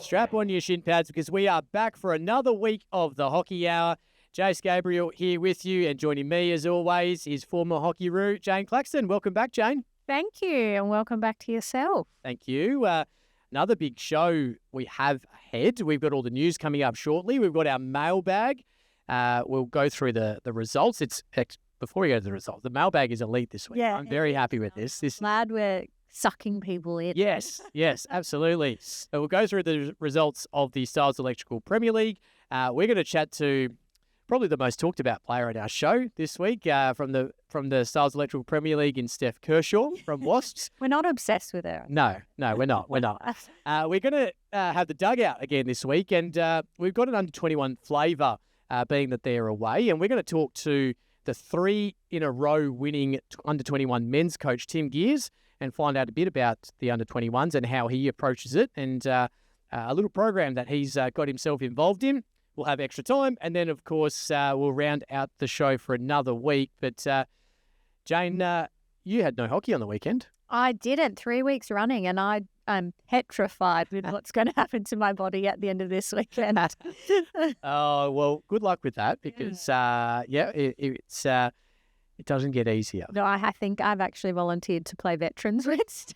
Strap on your shin pads because we are back for another week of the Hockey Hour. Jace Gabriel here with you, and joining me as always is former Hockey-roo Jane Claxton. Welcome back, Jane. Thank you, and welcome back to yourself. Thank you. Another big show we have ahead. We've got all the news coming up shortly. We've got our mailbag. We'll go through the results. Before we go to the results, the mailbag is elite this week. Yeah, I'm very happy with this. Glad we're sucking people in. Yes, absolutely. So we'll go through the results of the Stiles Electrical Premier League. We're going to chat to probably the most talked about player at our show this week from the Stiles Electrical Premier League in Steph Kershaw from Wasps. We're not obsessed with her. No, we're not. We're going to have the Dugout again this week, and we've got an under-21 flavour, being that they're away, and we're going to talk to the 3-in-a-row winning under-21 men's coach, Tim Geers, and find out a bit about the under-21s and how he approaches it, and a little program that he's got himself involved in. We'll have extra time, and then, of course, we'll round out the show for another week. But, Jane, you had no hockey on the weekend. I didn't, 3 weeks running, and I'm petrified with what's going to happen to my body at the end of this weekend. Oh, well, good luck with that because, it doesn't get easier. No, I think I've actually volunteered to play Veterans Wednesday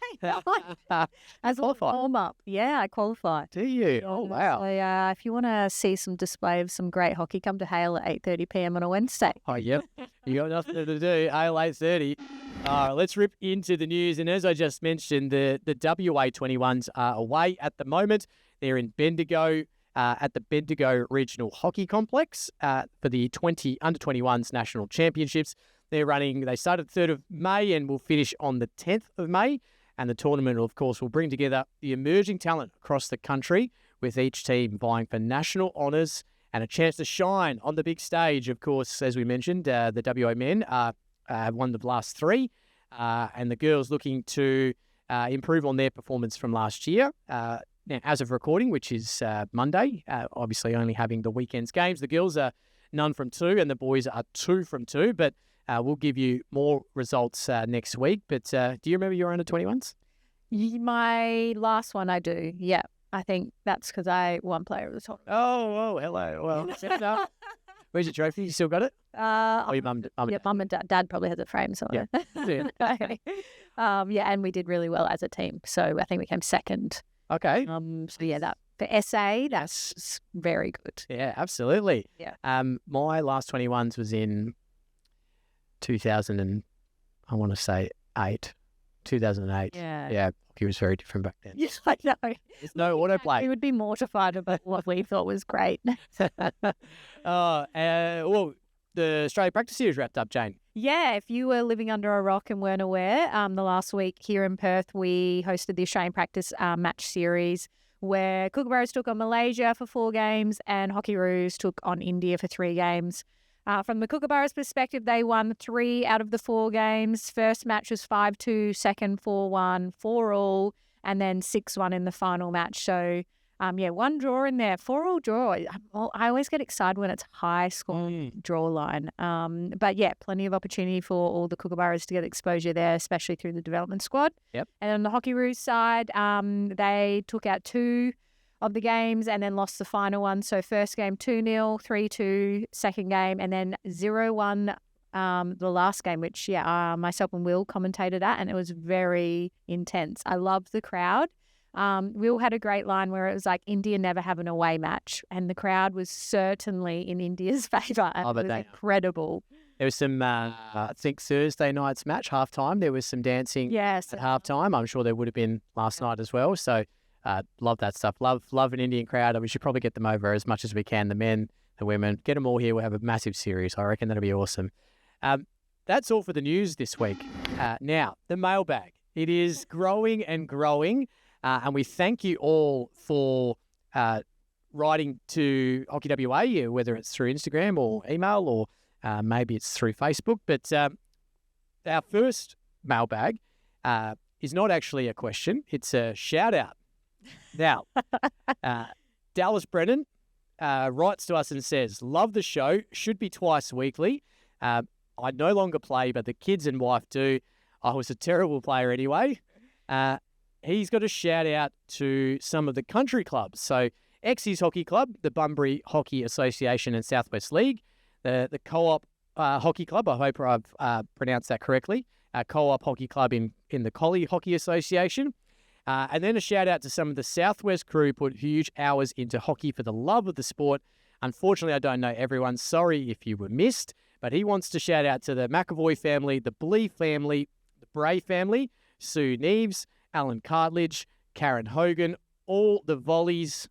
as a warm-up. Yeah, I qualify. Do you? Oh, wow. So if you want to see some display of some great hockey, come to Hale at 8:30 p.m. on a Wednesday. Oh, yep. You got nothing to do. Hale 8:30. All right, let's rip into the news. And as I just mentioned, the WA 21s are away at the moment. They're in Bendigo at the Bendigo Regional Hockey Complex for the under-21s National Championships. They started 3rd of May and will finish on the 10th of May. And the tournament, of course, will bring together the emerging talent across the country, with each team vying for national honours and a chance to shine on the big stage. Of course, as we mentioned, the WA men have won the last 3, and the girls looking to improve on their performance from last year. Now, as of recording, which is Monday, obviously only having the weekend's games, the girls are none from 2 and the boys are 2 from 2, but we'll give you more results next week. But do you remember your under-21s? My last one I do, yeah. I think that's because I won player of the tournament. Oh, hello. Well, where's your trophy? You still got it? Your mum and dad. Dad probably has a frame somewhere. Yeah. And we did really well as a team. So I think we came second. Okay. That for SA, that's very good. Yeah, absolutely. Yeah. My last 21s was in 2008. 2008. Yeah. Hockey was very different back then. Yes, I know. There's no autoplay. We would be mortified about what we thought was great. Well, the Australia Practice Series wrapped up, Jane. Yeah, if you were living under a rock and weren't aware, the last week here in Perth, we hosted the Australian Practice Match Series, where Kookaburras took on Malaysia for 4 games and Hockey-roos took on India for 3 games. From the Kookaburras perspective, they won 3 out of the 4 games. First match was 5-2, second 4-1, 4-all, and then 6-1 in the final match. So, 1 draw in there, 4-all draw. I always get excited when it's high scoring draw line. But yeah, plenty of opportunity for all the Kookaburras to get exposure there, especially through the development squad. Yep. And on the Hockey-roos side, they took out 2 of the games and then lost the final one. So first game 2-0, 3-2, second game, and then 0-1 the last game, which myself and Will commentated at, and it was very intense. I loved the crowd. Will had a great line where it was like, India never have an away match, and the crowd was certainly in India's favour. It was incredible. There was some, I think Thursday night's match, halftime. There was some dancing at halftime. I'm sure there would have been last night as well. So love that stuff. Love an Indian crowd. We should probably get them over as much as we can. The men, the women, get them all here. We'll have a massive series. I reckon that'll be awesome. That's all for the news this week. Now, the mailbag. It is growing and growing. And we thank you all for writing to Hockey WA, whether it's through Instagram or email or maybe it's through Facebook. But our first mailbag is not actually a question. It's a shout-out. Now, Dallas Brennan writes to us and says, love the show, should be twice weekly. I no longer play, but the kids and wife do. I was a terrible player anyway. he's got a shout out to some of the country clubs. So Exe's Hockey Club, the Bunbury Hockey Association and Southwest League, the Co-op Hockey Club, I hope I've pronounced that correctly, Co-op Hockey Club in the Collie Hockey Association. And then a shout out to some of the Southwest crew put huge hours into hockey for the love of the sport. Unfortunately, I don't know everyone. Sorry if you were missed. But he wants to shout out to the McAvoy family, the Blee family, the Bray family, Sue Neves, Alan Cartledge, Karen Hogan, all the volleys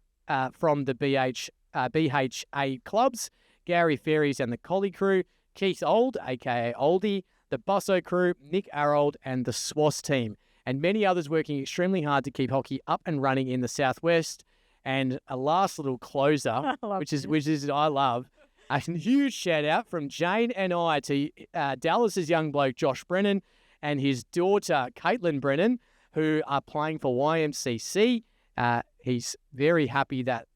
from the BHA clubs, Gary Ferries and the Collie crew, Keith Old, a.k.a. Oldie, the Busso crew, Nick Arold, and the SWAS team, and many others working extremely hard to keep hockey up and running in the Southwest. And a last little closer, which is I love, a huge shout out from Jane and I to Dallas's young bloke Josh Brennan and his daughter Caitlin Brennan, who are playing for YMCC. He's very happy that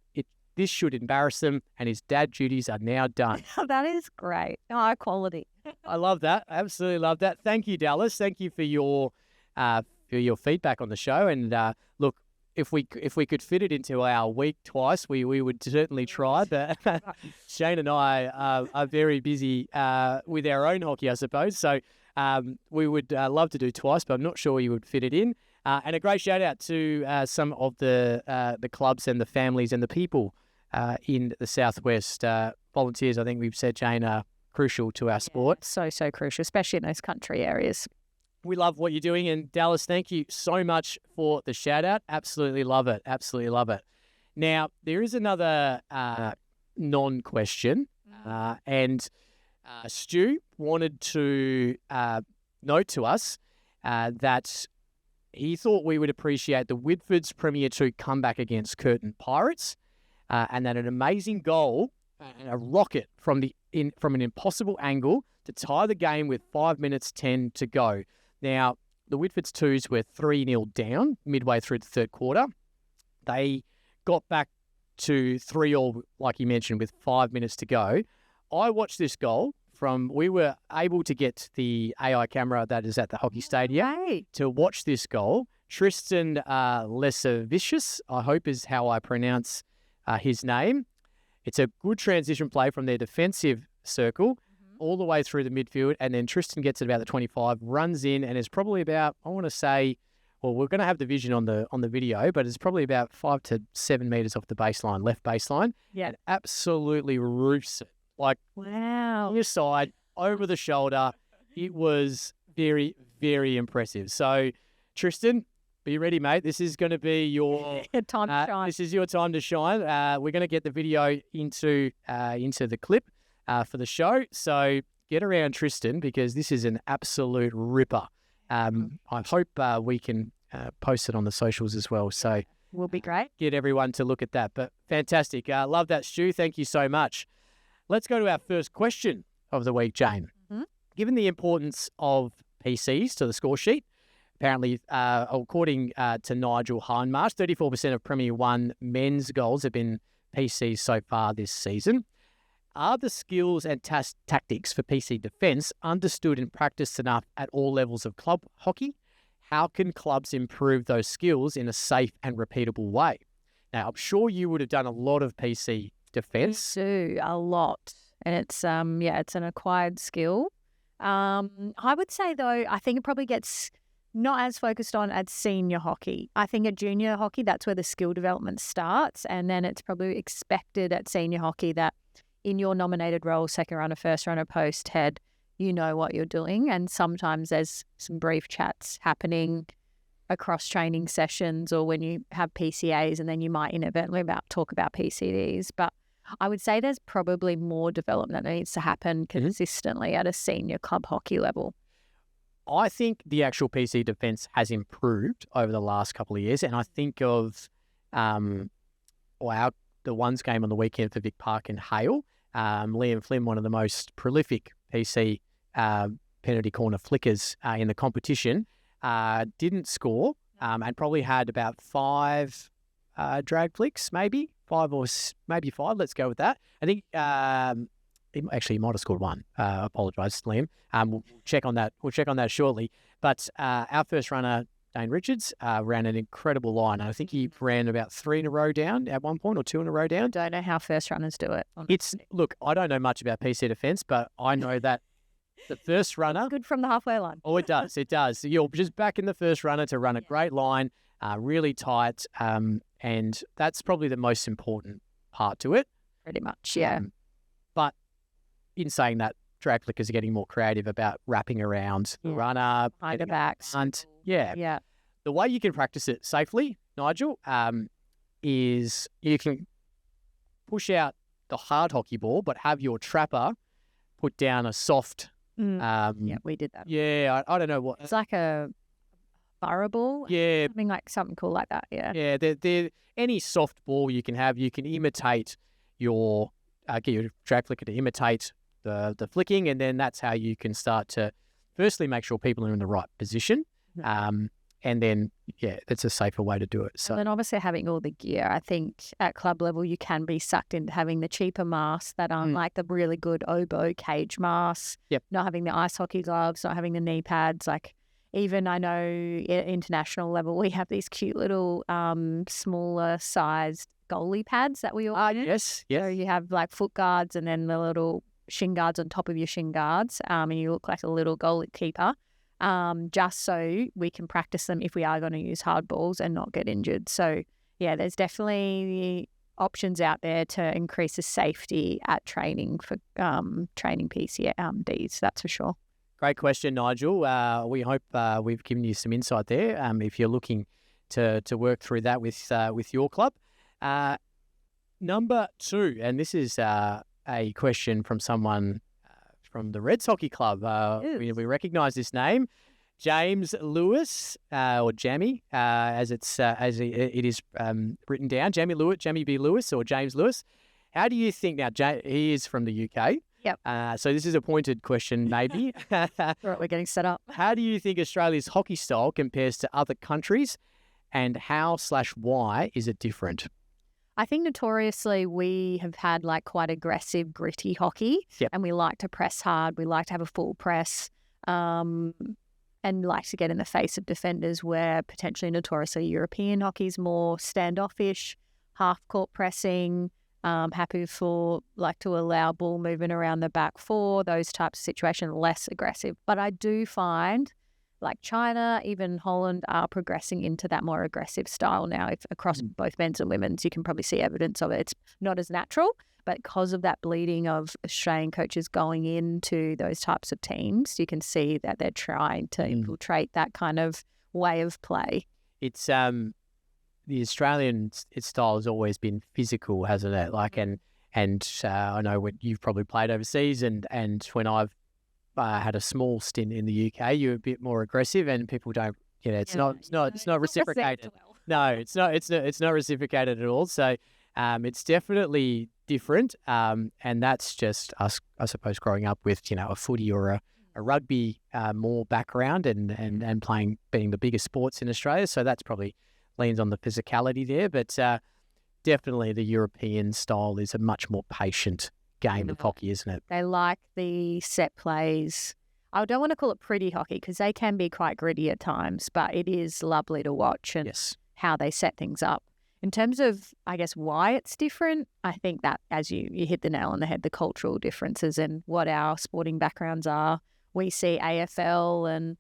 this should embarrass them, and his dad duties are now done. That is great. High quality. I love that. Absolutely love that. Thank you, Dallas. Thank you for your feedback on the show. And look, if we could fit it into our week twice, we would certainly try. But Shane and I are very busy with our own hockey, I suppose. So we would love to do twice, but I'm not sure you would fit it in. And a great shout out to some of the clubs and the families and the people in the Southwest. Volunteers, I think we've said, Jane, are crucial to our sport. So crucial, especially in those country areas. We love what you're doing. And Dallas, thank you so much for the shout out. Absolutely love it. Absolutely love it. Now, there is another non-question. And Stu wanted to note to us that he thought we would appreciate the Whitford's Premier 2 comeback against Curtin Pirates, and that an amazing goal and a rocket from an impossible angle to tie the game with 5 minutes 10 to go. Now, the Whitford's 2s were 3-0 down midway through the third quarter. They got back to 3-all, like you mentioned, with 5 minutes to go. I watched this goal we were able to get the AI camera that is at the hockey stadium to watch this goal. Tristan Lesavicius, I hope is how I pronounce his name. It's a good transition play from their defensive circle all the way through the midfield, and then Tristan gets it about the 25, runs in, and is probably about, I want to say, well, we're going to have the vision on the video, but it's probably about 5 to 7 meters off the baseline, left baseline. Yeah. And absolutely roofs it. Like, wow, on your side, over the shoulder. It was very, very impressive. So, Tristan, be ready, mate. This is going to be your time to shine. This is your time to shine. We're going to get the video into the clip for the show. So get around Tristan, because this is an absolute ripper. I hope we can post it on the socials as well. So will be great. Get everyone to look at that. But fantastic. Love that, Stu. Thank you so much. Let's go to our first question of the week, Jane. Mm-hmm. Given the importance of PCs to the score sheet, apparently, according to Nigel Hindmarsh, 34% of Premier 1 men's goals have been PCs so far this season. Are the skills and tactics for PC defence understood and practiced enough at all levels of club hockey? How can clubs improve those skills in a safe and repeatable way? Now, I'm sure you would have done a lot of PC defence. Do a lot, and it's it's an acquired skill. I would say though, I think it probably gets not as focused on as senior hockey. I think at junior hockey, that's where the skill development starts, and then it's probably expected at senior hockey that in your nominated role, second runner, first runner, post, head, you know what you're doing. And sometimes there's some brief chats happening across training sessions, or when you have PCAs, and then you might inadvertently talk about PCDs. But I would say there's probably more development that needs to happen consistently at a senior club hockey level. I think the actual PC defence has improved over the last couple of years, and I think of the ones game on the weekend for Vic Park and Hale. Liam Flynn, one of the most prolific PC penalty corner flickers in the competition, didn't score and probably had about 5 drag flicks, maybe 5. Let's go with that. I think he might have scored 1. I apologise, Liam. We'll check on that. We'll check on that shortly. But our first runner, Dane Richards, ran an incredible line. I think he ran about 3 in a row down at one point, or 2 in a row down. Don't know how first runners do it. Look, I don't know much about PC defence, but I know that the first runner... Good from the halfway line. Oh, it does. It does. You're just backing the first runner to run a great line, really tight, and that's probably the most important part to it. Pretty much, yeah. But in saying that, drag flickers are getting more creative about wrapping around the runner, behind the backs. Hunt. Yeah. The way you can practice it safely, Nigel, is you can push out the hard hockey ball, but have your trapper put down a soft... yeah, we did that. Yeah, I don't know what... It's like a burrow ball. Yeah. Something cool like that, yeah. Yeah, they're any soft ball you can have, you can imitate your... get your drag flicker to imitate the flicking, and then that's how you can start to firstly make sure people are in the right position, and then that's a safer way to do it. So and then obviously having all the gear, I think at club level you can be sucked into having the cheaper masks that aren't like the really good oboe cage masks. Yep. Not having the ice hockey gloves, not having the knee pads. Like even I know at international level we have these cute little smaller sized goalie pads that we all use. Yes. So you have like foot guards and then the little shin guards on top of your shin guards, and you look like a little goal keeper, just so we can practice them if we are going to use hard balls and not get injured. So, yeah, there's definitely options out there to increase the safety at training for training PCDs, that's for sure. Great question, Nigel. We hope we've given you some insight there if you're looking to work through that with your club. Number 2, and this is... a question from someone from the Reds Hockey Club. We recognise this name, James Lewis, or Jamie, as it is written down. Jamie B. Lewis, or James Lewis. How do you think now? He is from the UK. Yep. So this is a pointed question, maybe. Right, we're getting set up. How do you think Australia's hockey style compares to other countries, and how/why is it different? I think notoriously we have had like quite aggressive, gritty hockey, and we like to press hard. We like to have a full press, and like to get in the face of defenders. Where potentially notoriously European hockey is more standoffish, half court pressing, happy for like to allow ball movement around the back four, those types of situations, less aggressive. But I do find like China, even Holland are progressing into that more aggressive style now. If across both men's and women's, you can probably see evidence of it. It's not as natural, but because of that bleeding of Australian coaches going into those types of teams, you can see that they're trying to infiltrate that kind of way of play. It's the Australian style has always been physical, hasn't it? Like, and I know when you've probably played overseas, and when I've had a small stint in the UK, you're a bit more aggressive, and people don't. It's not reciprocated. No, it's not reciprocated at all. So, it's definitely different. And that's just us, I suppose, growing up with a footy or a rugby more background, and playing being the biggest sports in Australia. So that's probably leans on the physicality there, but definitely the European style is a much more patient game of hockey, isn't it? They like the set plays. I don't want to call it pretty hockey because they can be quite gritty at times, but it is lovely to watch and how they set things up. In terms of, I guess, why it's different, I think that as you hit the nail on the head, the cultural differences and what our sporting backgrounds are. We see AFL and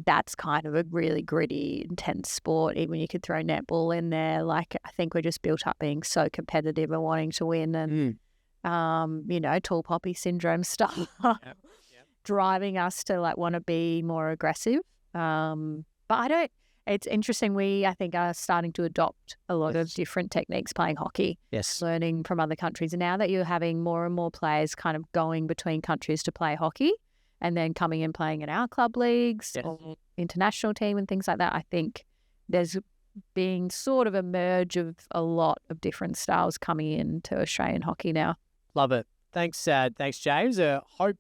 that's kind of a really gritty, intense sport. Even you could throw netball in there. Like, I think we're just built up being so competitive and wanting to win and tall poppy syndrome stuff, driving us to like want to be more aggressive. But it's interesting. I think, are starting to adopt a lot of different techniques playing hockey. Yes. Learning from other countries. And now that you're having more and more players kind of going between countries to play hockey and then coming and playing in our club leagues or international team and things like that, I think there's being sort of a merge of a lot of different styles coming into Australian hockey now. Love it. Thanks, James. Hope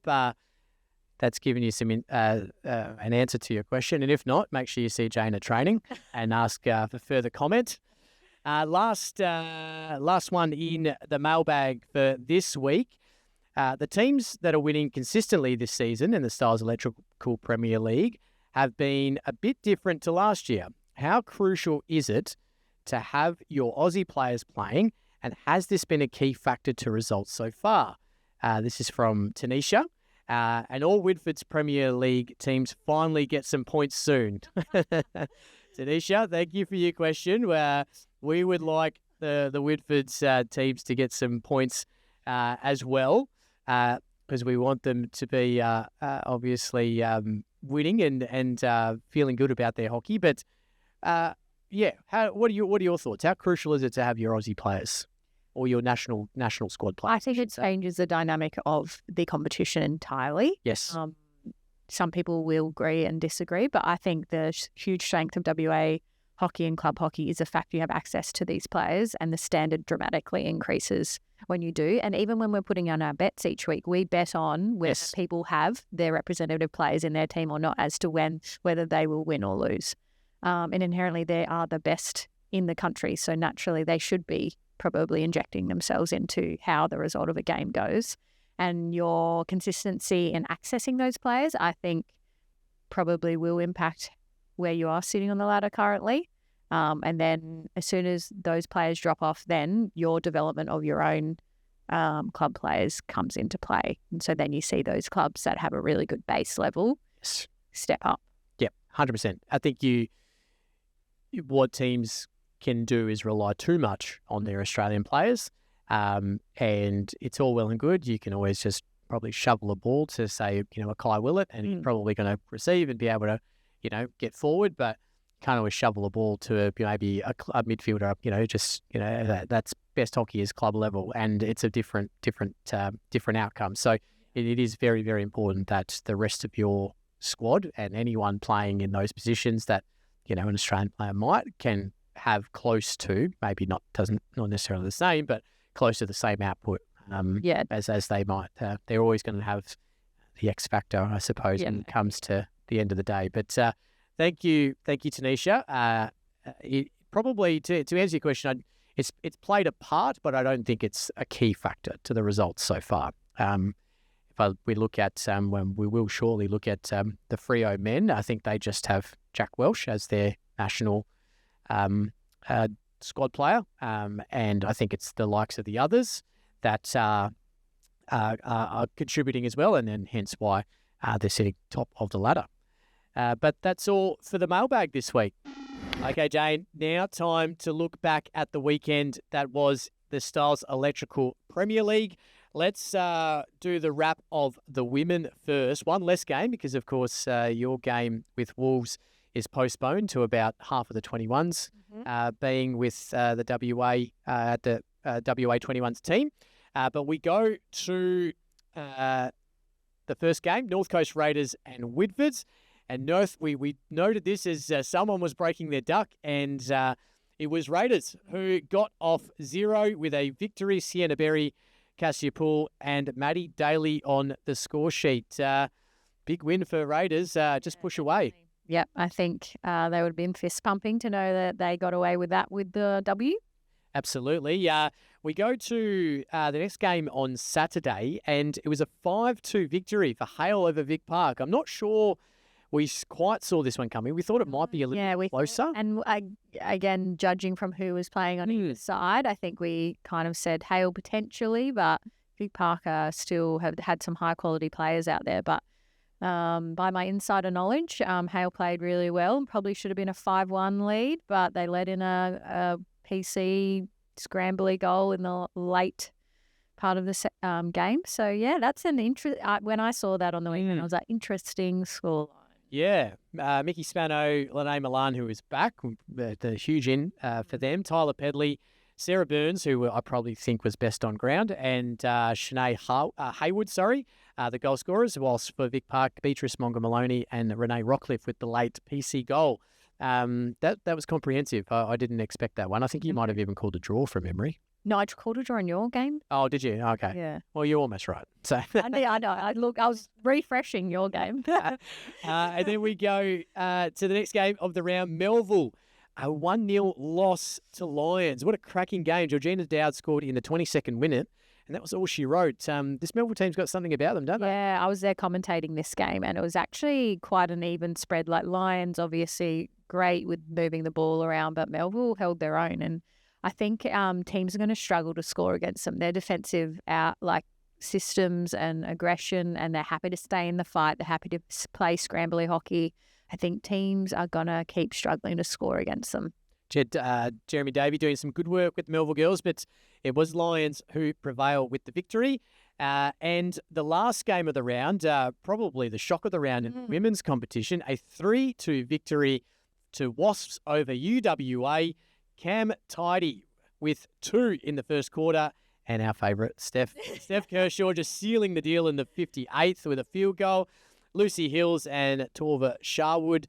that's given you some an answer to your question. And if not, make sure you see Jane at training and ask for further comment. Last one in the mailbag for this week. The teams that are winning consistently this season in the Stiles Electrical Premier League have been a bit different to last year. How crucial is it to have your Aussie players playing, and has this been a key factor to results so far? This is from Tanisha. And all Whitford's Premier League teams finally get some points soon. Tanisha, thank you for your question. We would like the Whitford's teams to get some points as well, because we want them to be obviously winning and feeling good about their hockey. But what are your thoughts? How crucial is it to have your Aussie players or your national squad players? I think it changes the dynamic of the competition entirely. Yes. Some people will agree and disagree, but I think the huge strength of WA hockey and club hockey is the fact you have access to these players, and the standard dramatically increases when you do. And even when we're putting on our bets each week, we bet on whether people have their representative players in their team or not, as to whether they will win or lose. And inherently, they are the best in the country, so naturally they should be probably injecting themselves into how the result of a game goes. And your consistency in accessing those players, I think, probably will impact where you are sitting on the ladder currently. And then as soon as those players drop off, then your development of your own club players comes into play. And so then you see those clubs that have a really good base level step up. Yep, 100%. I think what teams can do is rely too much on their Australian players. And it's all well and good. You can always just probably shovel a ball to, say, a Kai Willett, and he's probably going to receive and be able to, get forward, but can't always shovel a ball to maybe a midfielder, that's best hockey is club level, and it's a different outcome. So it is very, very important that the rest of your squad and anyone playing in those positions that, an Australian player can have close to, maybe not necessarily the same, but close to the same output as they might. They're always going to have the X factor, I suppose, when it comes to the end of the day. But thank you, Tanisha. Probably to answer your question, it's played a part, but I don't think it's a key factor to the results so far. We look at when we will surely look at the Freo men, I think they just have Jack Welsh as their national squad player, and I think it's the likes of the others that are contributing as well, and then hence why they're sitting top of the ladder. But that's all for the mailbag this week. Okay, Jane, now time to look back at the weekend that was the Stiles Electrical Premier League. Let's do the wrap of the women first. One less game because, of course, your game with Wolves is postponed to about half of the 21s, being with the WA at the WA 21s team. But we go to the first game, North Coast Raiders and Whitfords. And North, we noted this as someone was breaking their duck, and it was Raiders who got off 0 with a victory. Sienna Berry, Cassia Poole, and Maddie Daly on the score sheet. Big win for Raiders, just push away. Yep, I think they would have been fist pumping to know that they got away with that with the W. Absolutely. We go to the next game on Saturday, and it was a 5-2 victory for Hale over Vic Park. I'm not sure we quite saw this one coming. We thought it might be a little bit closer. And again, judging from who was playing on either side, I think we kind of said Hale potentially, but Vic Parker still have had some high-quality players out there. But by my insider knowledge, Hale played really well. Probably should have been a 5-1 lead, but they let in a PC scrambly goal in the late part of the game. So, yeah, that's an interest. When I saw that on the weekend, I was like, interesting scoreline. Yeah. Mickey Spano, Lene Milan, who is back, the huge in for them. Tyler Pedley, Sarah Burns, who I probably think was best on ground, and Shanae Haywood, the goal scorers, whilst for Vic Park, Beatrice Monga-Maloney and Renee Rockcliffe with the late PC goal. That was comprehensive. I didn't expect that one. I think you might have even called a draw from memory. No, I called a draw in your game. Oh, did you? Okay. Yeah. Well, you're almost right. So I know. I was refreshing your game. And then we go to the next game of the round, Melville. A 1-0 loss to Lions. What a cracking game. Georgina Dowd scored in the 22nd minute. and that was all she wrote. This Melville team's got something about them, don't they? Yeah, I was there commentating this game, and it was actually quite an even spread. Like Lions, obviously great with moving the ball around, but Melville held their own. And I think teams are going to struggle to score against them. Their defensive systems and aggression, and they're happy to stay in the fight. They're happy to play scrambly hockey. I think teams are going to keep struggling to score against them. Jeremy Davey doing some good work with the Melville girls, but it was Lions who prevail with the victory. And the last game of the round, probably the shock of the round in women's competition, a 3-2 victory to Wasps over UWA. Cam Tidy with 2 in the first quarter. And our favourite, Steph Kershaw, just sealing the deal in the 58th with a field goal. Lucy Hills and Torva Sharwood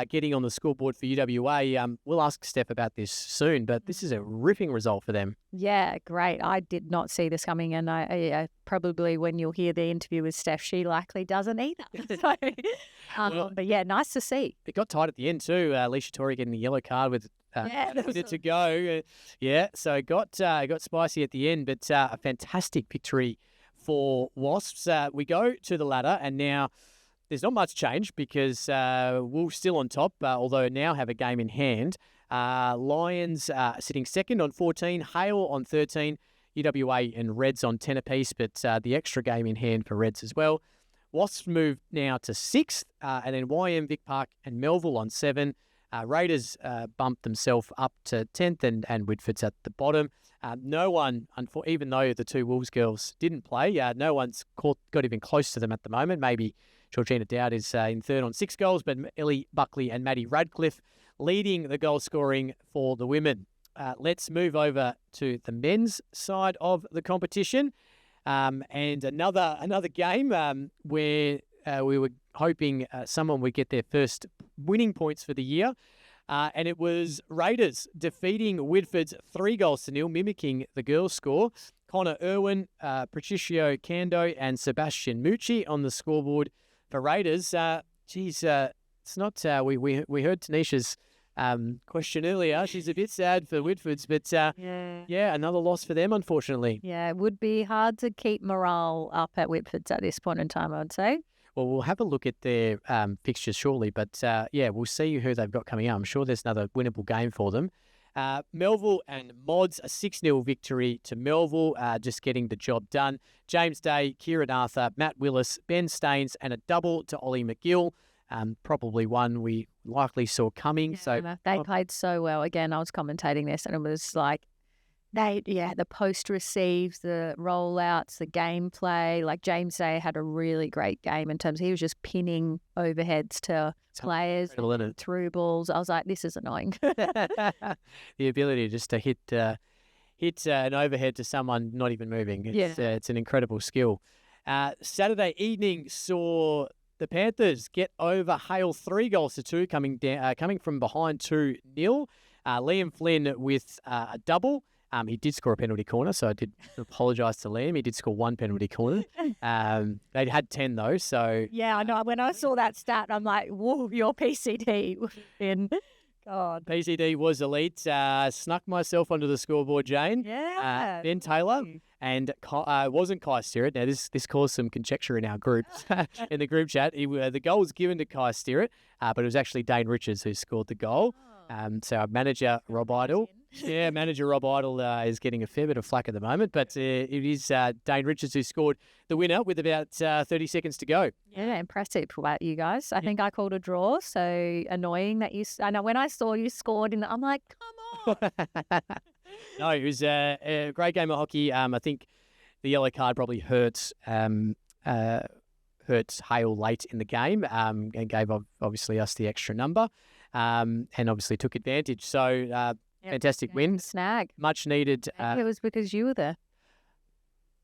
getting on the scoreboard for UWA. We'll ask Steph about this soon, but this is a ripping result for them. Yeah, great. I did not see this coming, and I probably when you'll hear the interview with Steph, she likely doesn't either. So, but yeah, nice to see. It got tight at the end too. Alicia Torrey getting the yellow card with a minute to go. So it got spicy at the end, but a fantastic victory for Wasps. We go to the ladder, and now there's not much change because we're still on top, although now have a game in hand. Lions sitting second on 14, Hale on 13, UWA and Reds on 10 apiece, but the extra game in hand for Reds as well. Wasps move now to 6th, and then YM, Vic Park and Melville on 7. Raiders bumped themselves up to 10th, and Whitford's at the bottom. No one, even though the 2 Wolves girls didn't play, no one's got even close to them at the moment. Maybe Georgina Dowd is in third on 6 goals, but Ellie Buckley and Maddie Radcliffe leading the goal scoring for the women. Let's move over to the men's side of the competition, and another game where we were hoping someone would get their first winning points for the year. And it was Raiders defeating Whitford's 3-0, mimicking the girls' score. Connor Irwin, Patricio Cando, and Sebastian Mucci on the scoreboard for Raiders. It's not. We heard Tanisha's question earlier. She's a bit sad for Whitford's, but another loss for them, unfortunately. Yeah, it would be hard to keep morale up at Whitford's at this point in time, I would say. Well, we'll have a look at their fixtures shortly, but we'll see who they've got coming up. I'm sure there's another winnable game for them. Melville and Mods, a 6-0 victory to Melville, just getting the job done. James Day, Kieran Arthur, Matt Willis, Ben Staines, and a double to Ollie McGill. Probably one we likely saw coming. They played so well. Again, I was commentating this, and it was like, the post receives, the rollouts, the gameplay. Like James Day had a really great game in terms of he was just overheads to players through balls. I was like, this is annoying. The ability just to hit an overhead to someone not even moving. It's an incredible skill. Saturday evening saw the Panthers get over Hale 3-2, coming from behind 2-0. Liam Flynn with a double. He did score a penalty corner, so I did apologise to Liam. He did score 1 penalty corner. They had 10 though, so... Yeah, I know. When I saw that stat, I'm like, whoa, your PCD. God. PCD was elite. Snuck myself onto the scoreboard, Jane. Yeah. Ben Taylor and wasn't Kai Stirrett. Now, this caused some conjecture in our group, in the group chat. The goal was given to Kai Stirrett, but it was actually Dane Richards who scored the goal. So our manager, Rob Idle... manager Rob Idle is getting a fair bit of flack at the moment, but it is Dane Richards who scored the winner with about 30 seconds to go. Yeah, impressive about you guys. I think I called a draw, so annoying that you... I know when I saw you scored, I'm like, come on. No, it was a great game of hockey. I think the yellow card probably hurt Hale late in the game and gave obviously us the extra number and obviously took advantage. So... fantastic win. Snag. Much needed. It was because you were there.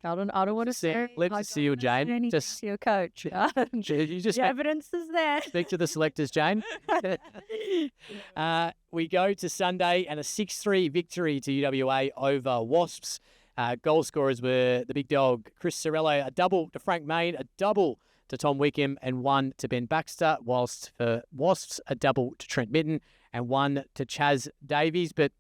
I don't want to say. Let's see you, Jane. Just your coach. The evidence is there. Speak to the selectors, Jane. We go to Sunday and a 6-3 victory to UWA over Wasps. Goal scorers were the big dog, Chris Sorello, a double to Frank Main, a double to Tom Wickham, and 1 to Ben Baxter, whilst for Wasps, a double to Trent Mitten and 1 to Chaz Davies. But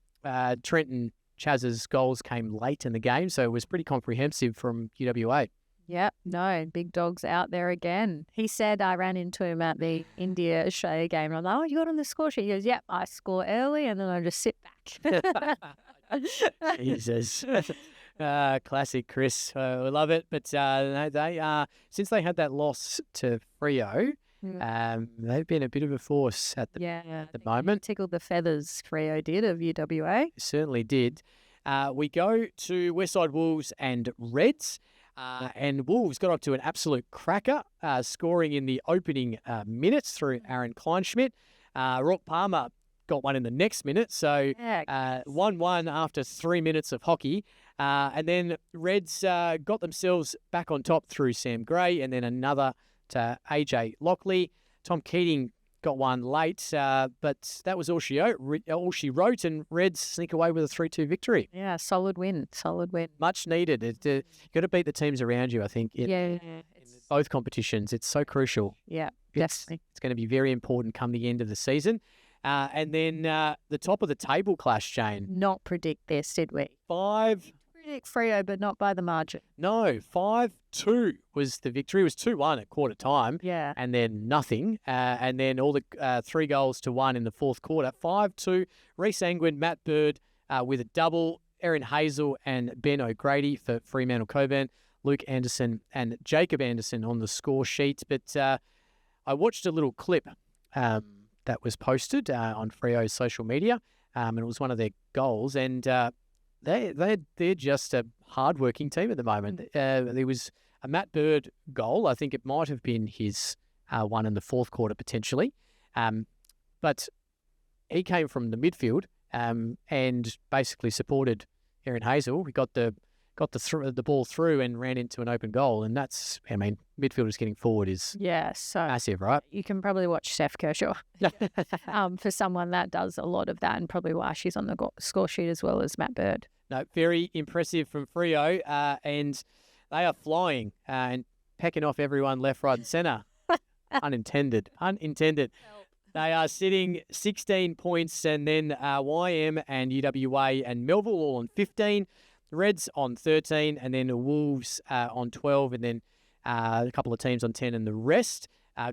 Trenton Chaz's goals came late in the game, so it was pretty comprehensive from UWA. Yep, no, big dog's out there again. He said I ran into him at the India-Australia game, and I'm like, oh, you got on the score sheet? He goes, yep, I score early, and then I just sit back. Jesus. Classic Chris. We love it. But they since they had that loss to Freo, they've been a bit of a force at the moment. Tickled the feathers, Freo did, of UWA. Certainly did. We go to Westside Wolves and Reds. And Wolves got up to an absolute cracker, scoring in the opening minutes through Aaron Kleinschmidt. Rock Palmer got one in the next minute, so 1-1 after 3 minutes of hockey. And then Reds got themselves back on top through Sam Gray, and then another to AJ Lockley. Tom Keating got one late, but that was all she wrote, and Reds sneak away with a 3-2 victory. Yeah, solid win. Much needed. You've got to beat the teams around you, I think, in both competitions. It's so crucial. Yeah, definitely. It's going to be very important come the end of the season. And then the top of the table clash, Jane. Not predict this, did we? Predict Freo, but not by the margin. No, 5-2 was the victory. It was 2-1 at quarter time. Yeah. And then nothing. And then all the 3-1 in the fourth quarter. 5-2, Reece Angwin, Matt Bird with a double, Erin Hazel and Ben O'Grady for Fremantle Coburn, Luke Anderson and Jacob Anderson on the score sheet. But I watched a little clip that was posted on Freo's social media, and it was one of their goals. And they're just a hard-working team at the moment. There was a Matt Bird goal. I think it might have been his one in the fourth quarter potentially, but he came from the midfield and basically supported Erin Hazel. He got the ball through and ran into an open goal, and that's, I mean, midfielders getting forward is massive, right? You can probably watch Steph Kershaw for someone that does a lot of that, and probably why she's on the score sheet as well as Matt Bird. No, very impressive from Freo, and they are flying and pecking off everyone left, right, and centre. Unintended. They are sitting 16 points, and then YM and UWA and Melville all on 15. Reds on 13, and then the Wolves on 12, and then a couple of teams on 10, and the rest.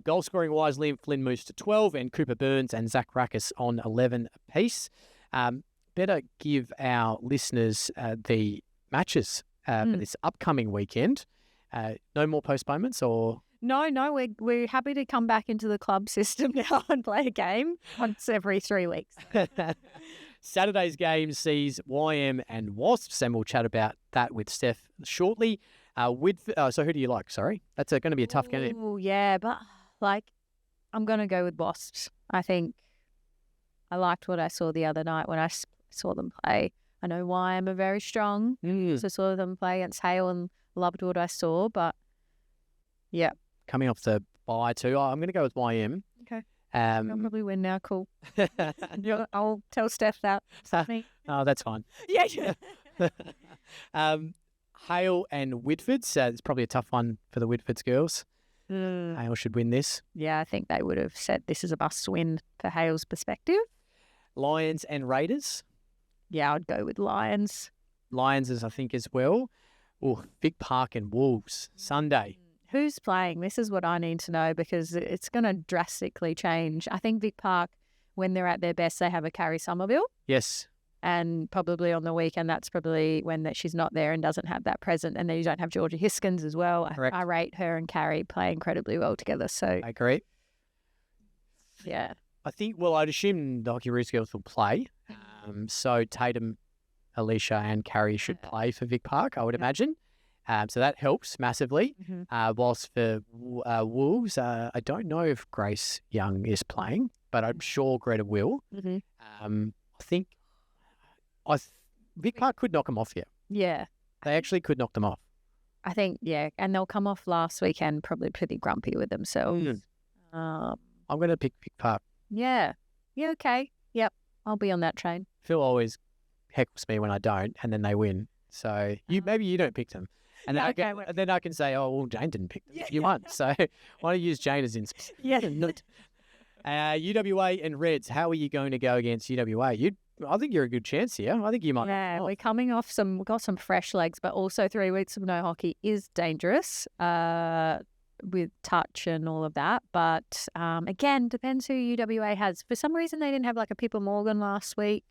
Goal scoring wise, Liam Flynn moves to 12, and Cooper Burns and Zach Rackus on 11 apiece. Better give our listeners the matches for this upcoming weekend. No more postponements, or? No, we're happy to come back into the club system now and play a game once every 3 weeks. Saturday's game sees YM and Wasps, and we'll chat about that with Steph shortly. So who do you like? Sorry, that's going to be a tough game. Oh, yeah, but I'm going to go with Wasps. I think I liked what I saw the other night when I saw them play. I know YM are very strong, so I saw them play against Hale and loved what I saw, but yeah. Coming off the bye too, I'm going to go with YM. Okay. I'll probably win now. Cool. I'll tell Steph that. Oh, that's fine. Yeah. Hale and Whitfords. It's probably a tough one for the Whitfords girls. Hale should win this. Yeah, I think they would have said this is a must-win for Hale's perspective. Lions and Raiders. Yeah, I'd go with Lions. Lions, I think, as well. Oh, Vic Park and Wolves, Sunday. Who's playing? This is what I need to know, because it's going to drastically change. I think Vic Park, when they're at their best, they have a Carrie Somerville. Yes. And probably on the weekend, that's probably when she's not there and doesn't have that present. And then you don't have Georgia Hiskins as well. Correct. I rate her and Carrie play incredibly well together. So I agree. Yeah. I think, well, I'd assume the Hockey Roos girls will play. So Tatum, Alicia and Carrie should play for Vic Park, I would imagine. So that helps massively. Whilst for Wolves, I don't know if Grace Young is playing, but I'm sure Greta will. I think Vic Park could knock them off here. Yeah. They actually could knock them off. I think, yeah. And they'll come off last weekend probably pretty grumpy with themselves. I'm going to pick Vic Park. Yeah. Yeah, okay. Yep. I'll be on that train. Phil always heckles me when I don't, and then they win. So maybe you don't pick them. And then I can say, oh, well, Jane didn't pick them. You won. So why don't you use Jane as inspiration? Yeah. UWA and Reds, how are you going to go against UWA? You'd I think you're a good chance here. I think you might. Yeah, we're coming off we've got some fresh legs, but also 3 weeks of no hockey is dangerous with touch and all of that. But again, depends who UWA has. For some reason, they didn't have like a Pippa Morgan last week.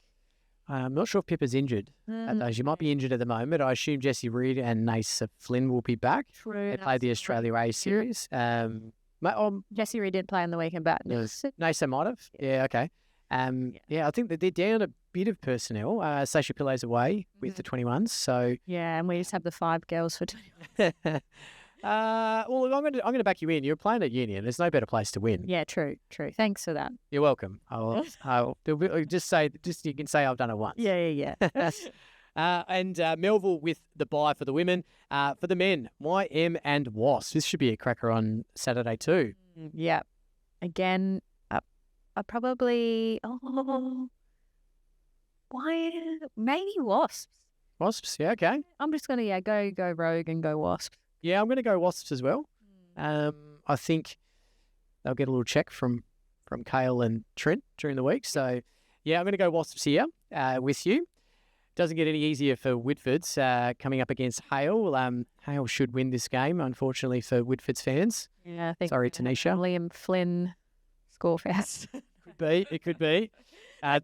I'm not sure if Pippa's injured. She might be injured at the moment. I assume Jesse Reid and Naisa Flynn will be back. True. They played the Australia A series. Jesse Reid did play on the weekend, but Naisa might have. Yeah, okay. I think that they're down a bit of personnel. Sasha Pillai's away with the 21s, so yeah, and we just have the 5 girls for 21. Well, I'm going to back you in. You're playing at Union. There's no better place to win. Yeah, true. Thanks for that. You're welcome. I'll just you can say I've done it once. Yeah. And Melville with the bye for the women. For the men, YM and Wasps. This should be a cracker on Saturday too. Yeah. Again, I probably maybe Wasps. Wasps, yeah, okay. I'm just gonna go rogue and go Wasps. Yeah, I'm gonna go Wasps as well. I think they'll get a little check from Kale and Trent during the week. So yeah, I'm gonna go Wasps here with you. Doesn't get any easier for Whitford's coming up against Hale. Hale should win this game, unfortunately for Whitford's fans. Yeah, I think. Sorry, Tanisha. Liam Flynn score fast. It could be.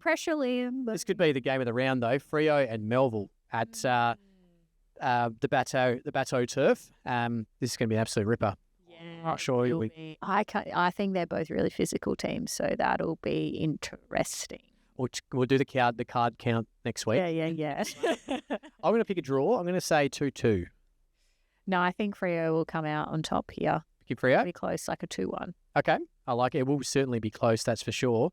Pressure Liam. But... This could be the game of the round though. Freo and Melville at the Bateau turf. This is going to be an absolute ripper. Yeah, not sure. I think they're both really physical teams, so that'll be interesting. We'll do the card count next week. Yeah. I'm going to pick a draw. I'm going to say 2-2. No, I think Freo will come out on top here. Pick Freo? Pretty close, like a 2-1. Okay, I like it. It will certainly be close, that's for sure.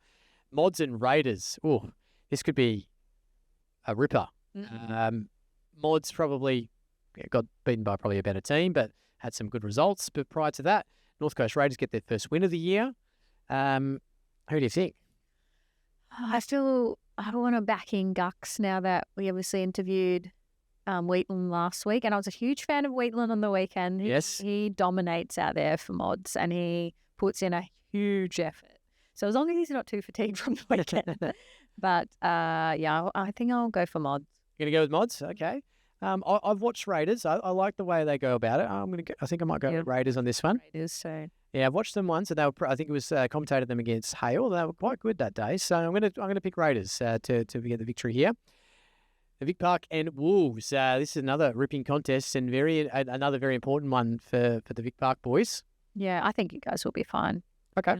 Mods and Raiders. Oh, this could be a ripper. Mods probably got beaten by probably a better team, but had some good results. But prior to that, North Coast Raiders get their first win of the year. Who do you think? I want to back in Gucks now that we obviously interviewed Wheatland last week, and I was a huge fan of Wheatland on the weekend. He dominates out there for Mods, and he puts in a huge effort. So as long as he's not too fatigued from the weekend. But I think I'll go for Mods. You're gonna go with Mods? Okay. I've watched Raiders. I like the way they go about it. I think I might go with Raiders on this one. Raiders, so. Yeah, I've watched them once, and I think it was commentated them against Hale. They were quite good that day, so I'm gonna pick Raiders to get the victory here. The Vic Park and Wolves. This is another ripping contest and another very important one for the Vic Park boys. Yeah, I think you guys will be fine. Okay,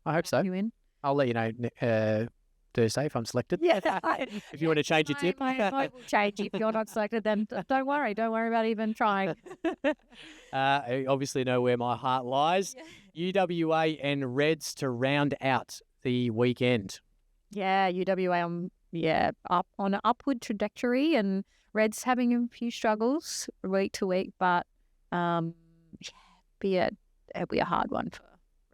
I hope so. You in? I'll let you know Thursday if I'm selected. Yeah, if you want to change your tip, my vote will change. If you're not selected, then don't worry about even trying. I obviously know where my heart lies. UWA and Reds to round out the weekend. Yeah, UWA up on an upward trajectory, and Reds having a few struggles week to week, but it'll be a hard one for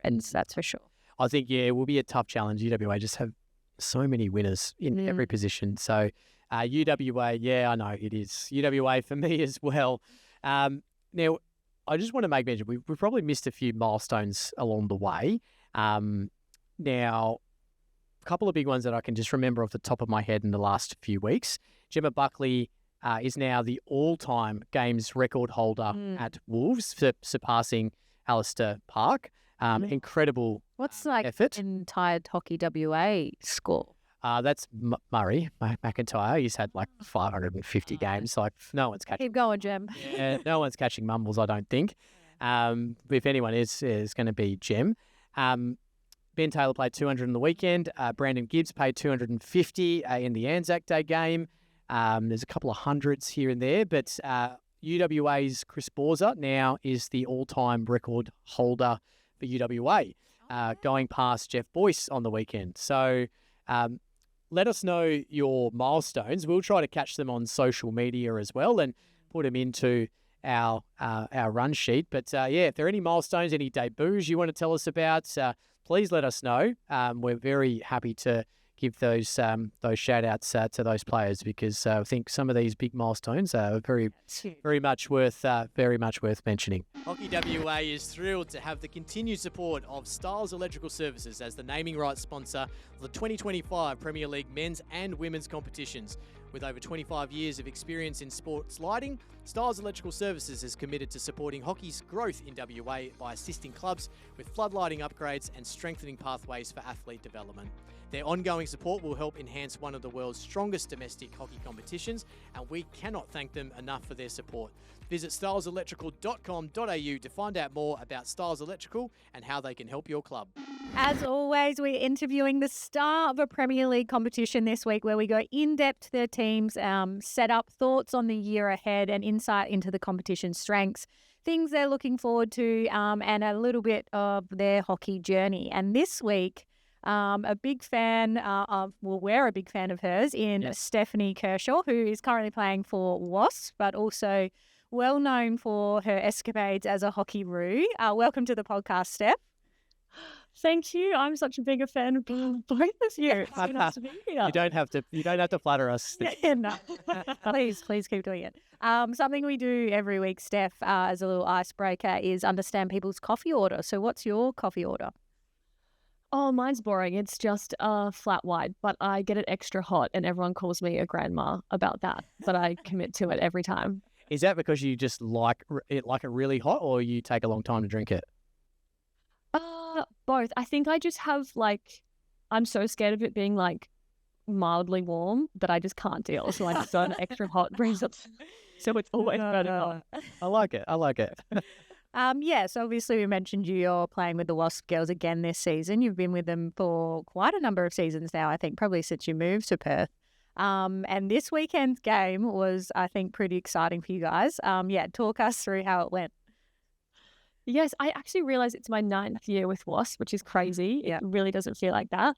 Reds, that's for sure. I think it will be a tough challenge. UWA just have so many winners in every position. So UWA, I know it is. UWA for me as well. Now, I just want to make mention, we've probably missed a few milestones along the way. Now, a couple of big ones that I can just remember off the top of my head in the last few weeks. Gemma Buckley is now the all-time games record holder at Wolves, surpassing Alistair Park. Incredible What's effort. Untitled Hockey WA score? That's Murray McIntyre. He's had 550 games. No one's catching. Keep going, Gem. Yeah, no one's catching mumbles, I don't think. If anyone is going to be Gem. Ben Taylor played 200 on the weekend. Brandon Gibbs paid 250 in the Anzac Day game. There's a couple of hundreds here and there, but UWA's Chris Borza now is the all-time record holder for UWA, going past Jeff Boyce on the weekend. So let us know your milestones. We'll try to catch them on social media as well and put them into our run sheet. But if there are any milestones, any debuts you want to tell us about, please let us know. We're very happy to give those shout outs to those players, because I think some of these big milestones are very much worth mentioning. Hockey WA is thrilled to have the continued support of Stiles Electrical Services as the naming rights sponsor of the 2025 Premier League men's and women's competitions. With over 25 years of experience in sports lighting, Stiles Electrical Services is committed to supporting hockey's growth in WA by assisting clubs with floodlighting upgrades and strengthening pathways for athlete development. Their ongoing support will help enhance one of the world's strongest domestic hockey competitions, and we cannot thank them enough for their support. Visit stileselectrical.com.au to find out more about Stiles Electrical and how they can help your club. As always, we're interviewing the star of a Premier League competition this week, where we go in-depth to their teams, set up thoughts on the year ahead and insight into the competition's strengths, things they're looking forward to, and a little bit of their hockey journey. And this week, we're a big fan of hers in Stephanie Kershaw, who is currently playing for Wasp, but also well known for her escapades as a hockey-roo. Welcome to the podcast, Steph. Thank you. I'm such a bigger fan of both of you. It's so nice to be here. You don't have to flatter us. Yeah, no. Please keep doing it. Something we do every week, Steph, as a little icebreaker, is understand people's coffee order. So what's your coffee order? Oh, mine's boring. It's just flat white, but I get it extra hot and everyone calls me a grandma about that. But I commit to it every time. Is that because you just like it really hot, or you take a long time to drink it? Both. I think I just have I'm so scared of it being mildly warm that I just can't deal. So I just go extra hot, brings up. So it's always better hot. I like it. So obviously we mentioned you're playing with the Wasp girls again this season. You've been with them for quite a number of seasons now, I think, probably since you moved to Perth. And this weekend's game was, I think, pretty exciting for you guys. Talk us through how it went. Yes, I actually realised it's my 9th year with Wasp, which is crazy. It really doesn't feel like that.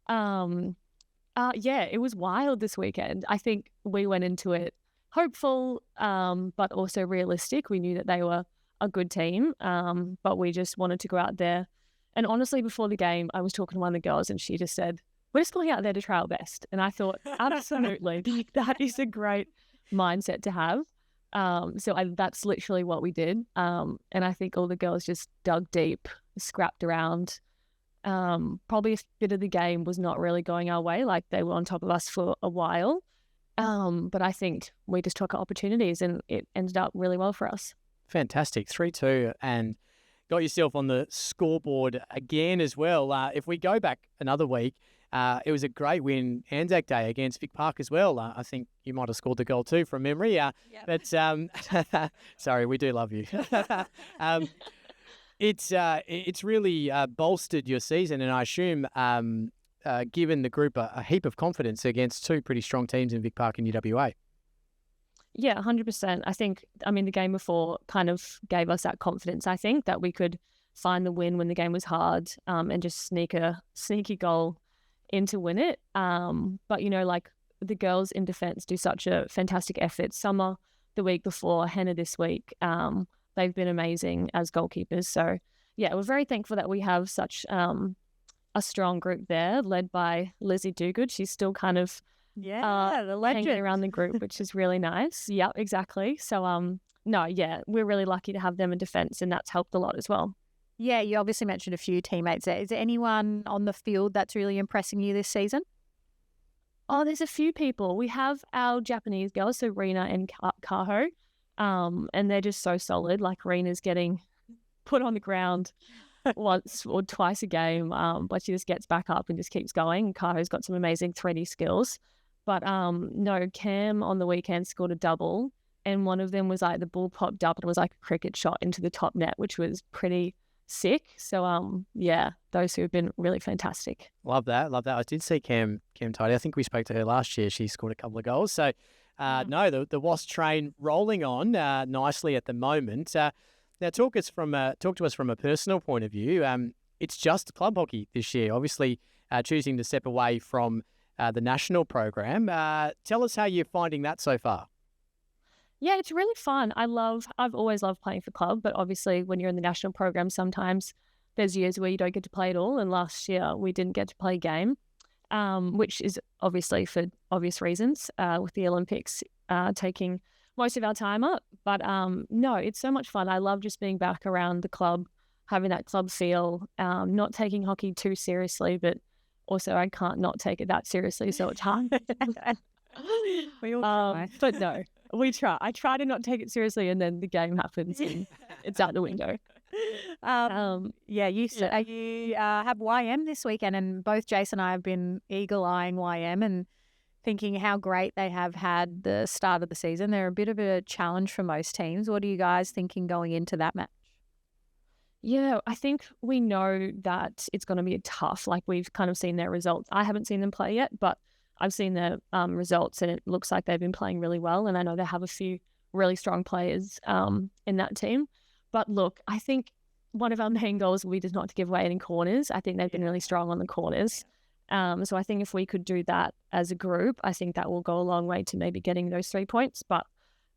It was wild this weekend. I think we went into it hopeful, but also realistic. We knew that they were a good team, but we just wanted to go out there. And honestly, before the game, I was talking to one of the girls and she just said, we're just going out there to try our best. And I thought, absolutely, that is a great mindset to have. That's literally what we did. And I think all the girls just dug deep, scrapped around. Probably a bit of the game was not really going our way. They were on top of us for a while. But I think we just took our opportunities and it ended up really well for us. Fantastic. 3-2 and got yourself on the scoreboard again as well. If we go back another week, it was a great win Anzac Day against Vic Park as well. I think you might have scored the goal too from memory. But sorry, we do love you. It's really bolstered your season, and I assume given the group a heap of confidence against two pretty strong teams in Vic Park and UWA. Yeah, 100%. I think, the game before kind of gave us that confidence, I think, that we could find the win when the game was hard, and just sneak a sneaky goal in to win it. But, the girls in defence do such a fantastic effort. Summer the week before, Hannah this week. They've been amazing as goalkeepers. So, we're very thankful that we have such a strong group there, led by Lizzie Dugout. She's still kind of the legend hanging around the group, which is really nice. Yeah, exactly. So, we're really lucky to have them in defence, and that's helped a lot as well. Yeah, you obviously mentioned a few teammates there. Is there anyone on the field that's really impressing you this season? Oh, there's a few people. We have our Japanese girls, so Rena and Kaho, and they're just so solid. Rena's getting put on the ground once or twice a game, but she just gets back up and just keeps going. And Kaho's got some amazing 3D skills. But Cam on the weekend scored a double, and one of them was the ball popped up and it was like a cricket shot into the top net, which was pretty sick. So those two have been really fantastic. Love that. I did see Cam Tidy. I think we spoke to her last year. She scored a couple of goals. So the Wasp train rolling on nicely at the moment. Now talk to us from a personal point of view. It's just club hockey this year. Obviously, choosing to step away from the national program. Tell us how you're finding that so far. Yeah, it's really fun. I've always loved playing for club, but obviously when you're in the national program, sometimes there's years where you don't get to play at all. And last year we didn't get to play a game. which is obviously for obvious reasons, with the Olympics taking most of our time up. But no, it's so much fun. I love just being back around the club, having that club feel, not taking hockey too seriously, but also I can't not take it that seriously, so it's hard. We all try. But no, we try. I try to not take it seriously, and then the game happens and it's out the window. You said you have YM this weekend, and both Jason and I have been eagle-eyeing YM and thinking how great they have had the start of the season. They're a bit of a challenge for most teams. What are you guys thinking going into that match? Yeah, I think we know that it's going to be tough. Like, we've kind of seen their results. I haven't seen them play yet, but I've seen their results, and it looks like they've been playing really well. And I know they have a few really strong players in that team. But look, I think one of our main goals will be just not to give away any corners. I think they've been really strong on the corners. So I think if we could do that as a group, I think that will go a long way to maybe getting those 3 points. But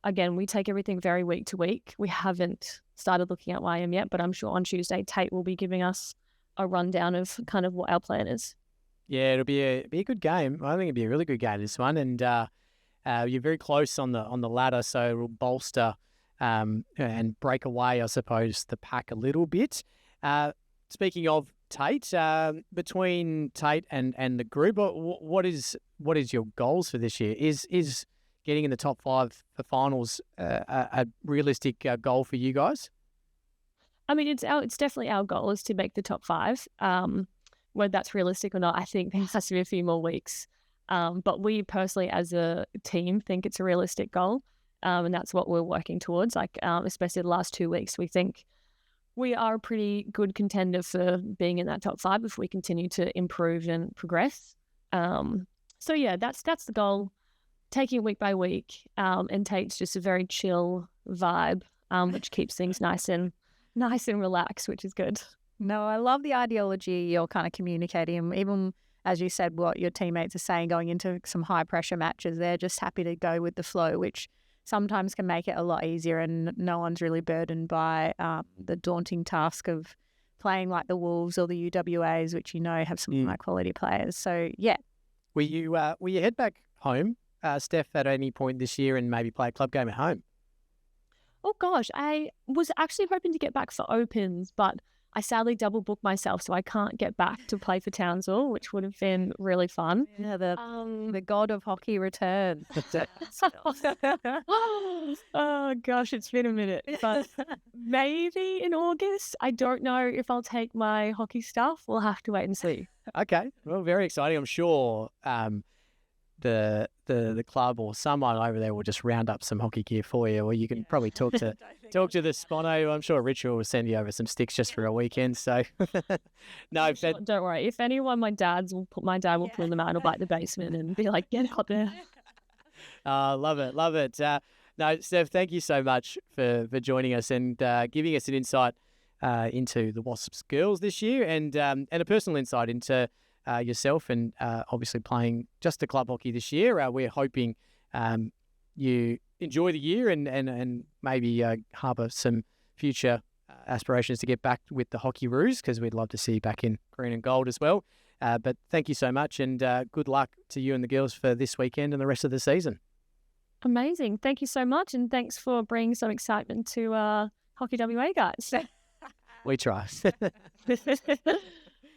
again, we take everything very week to week. We haven't started looking at YM yet, but I'm sure on Tuesday, Tate will be giving us a rundown of kind of what our plan is. Yeah, it'll be a good game. I think it'll be a really good game, this one. And you're very close on the ladder, so it'll bolster and break away, I suppose, the pack a little bit. Speaking of Tate, between Tate and the group, what is your goals for this year? Is getting in the top 5 for finals a realistic goal for you guys? I mean, it's definitely our goal is to make the top 5. Whether that's realistic or not, I think there has to be a few more weeks. But we personally, as a team, think it's a realistic goal, and that's what we're working towards. Like, especially the last 2 weeks, we think we are a pretty good contender for being in that top 5 if we continue to improve and progress. So yeah, that's the goal. Taking it week by week, and Tate's just a very chill vibe, which keeps things nice and relaxed, which is good. No, I love the ideology you're kind of communicating. And even as you said, what your teammates are saying going into some high pressure matches, they're just happy to go with the flow, which sometimes can make it a lot easier, and no one's really burdened by the daunting task of playing like the Wolves or the UWAs, which have some high quality players. So yeah. Will you head back home, Steph, at any point this year and maybe play a club game at home? Oh gosh, I was actually hoping to get back for Opens, but I sadly double booked myself, so I can't get back to play for Townsville, which would have been really fun. Yeah, the god of hockey returns. Oh gosh, it's been a minute, but maybe in August. I don't know if I'll take my hockey stuff. We'll have to wait and see. Okay, well, very exciting. I'm sure the club or someone over there will just round up some hockey gear for you, or you can probably talk to the Spono. I'm sure Richard will send you over some sticks just for a weekend. So no, sure, don't worry. If anyone, my dad will pull them out of like the basement and be like, get out there. Love it. No, Steph, thank you so much for joining us and giving us an insight into the Wasps girls this year, and a personal insight into yourself and obviously playing just the club hockey this year. We're hoping you enjoy the year and maybe harbour some future aspirations to get back with the Hockey Roos, because we'd love to see you back in green and gold as well. But thank you so much, and good luck to you and the girls for this weekend and the rest of the season. Amazing. Thank you so much, and thanks for bringing some excitement to Hockey WA guys. We try.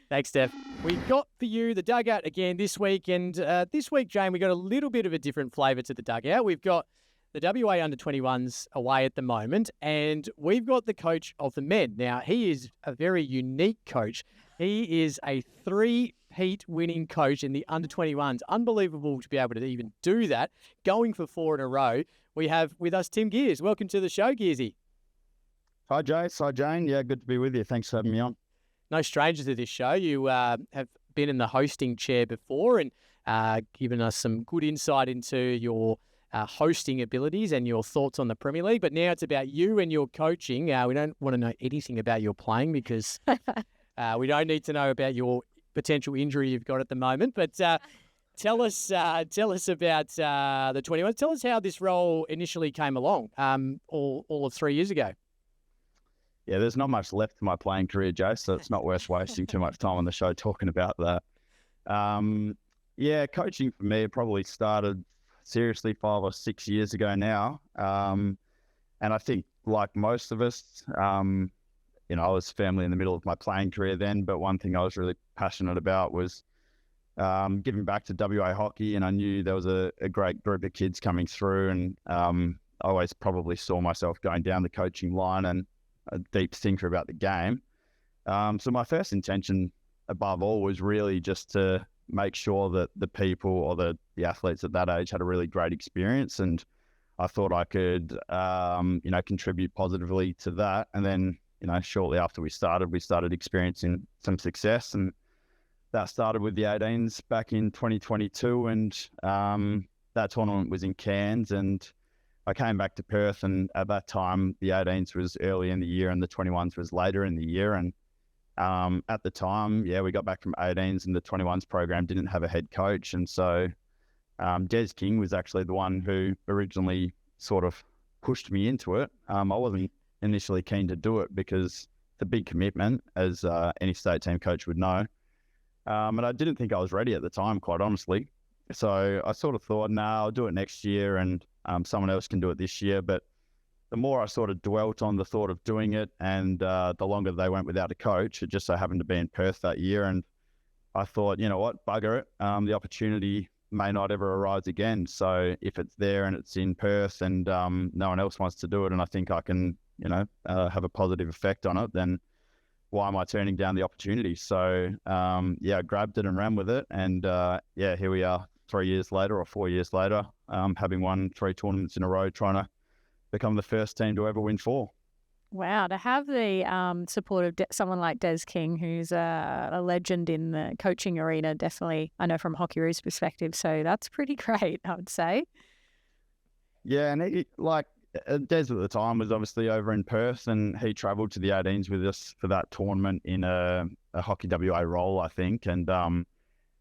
Thanks, Steph. We got for you the Dugout again this week. And this week, Jane, we got a little bit of a different flavour to the Dugout. We've got the WA Under-21s away at the moment, and we've got the coach of the men. Now, he is a very unique coach. He is a 3-peat winning coach in the Under-21s. Unbelievable to be able to even do that, going for 4 in a row. We have with us Tim Geers. Welcome to the show, Geersy. Hi, Jace. Hi, Jane. Yeah, good to be with you. Thanks for having me on. No stranger to this show. You have been in the hosting chair before and given us some good insight into your hosting abilities and your thoughts on the Premier League. But now it's about you and your coaching. We don't want to know anything about your playing, because we don't need to know about your potential injury you've got at the moment. But tell us about the 21. Tell us how this role initially came along all of 3 years ago. Yeah, there's not much left to my playing career, Joe, so it's not worth wasting too much time on the show talking about that. Yeah, coaching for me probably started seriously 5 or 6 years ago now. And I think like most of us, I was firmly in the middle of my playing career then, but one thing I was really passionate about was giving back to WA hockey, and I knew there was a great group of kids coming through, and I always probably saw myself going down the coaching line and a deep thinker about the game. So my first intention above all was really just to make sure that the people or the athletes at that age had a really great experience, and I thought I could, contribute positively to that. And then, shortly after we started experiencing some success, and that started with the 18s back in 2022. And that tournament was in Cairns, and I came back to Perth, and at that time, the 18s was early in the year and the 21s was later in the year. And at the time, we got back from 18s and the 21s program didn't have a head coach. And so Des King was actually the one who originally sort of pushed me into it. I wasn't initially keen to do it because it's a big commitment, as any state team coach would know. And I didn't think I was ready at the time, quite honestly. So I sort of thought, I'll do it next year, and someone else can do it this year. But the more I sort of dwelt on the thought of doing it, and the longer they went without a coach, it just so happened to be in Perth that year. And I thought, you know what, bugger it. The opportunity may not ever arise again. So if it's there and it's in Perth and no one else wants to do it, and I think I can, have a positive effect on it, then why am I turning down the opportunity? So, I grabbed it and ran with it. And here we are 3 years later or 4 years later, having won 3 tournaments in a row, trying to become the first team to ever win 4. Wow, to have the support of someone like Des King, who's a legend in the coaching arena, definitely, I know from Hockeyroos' perspective. So that's pretty great, I would say. Yeah, and Des at the time was obviously over in Perth, and he travelled to the 18s with us for that tournament in a Hockey WA role, I think. And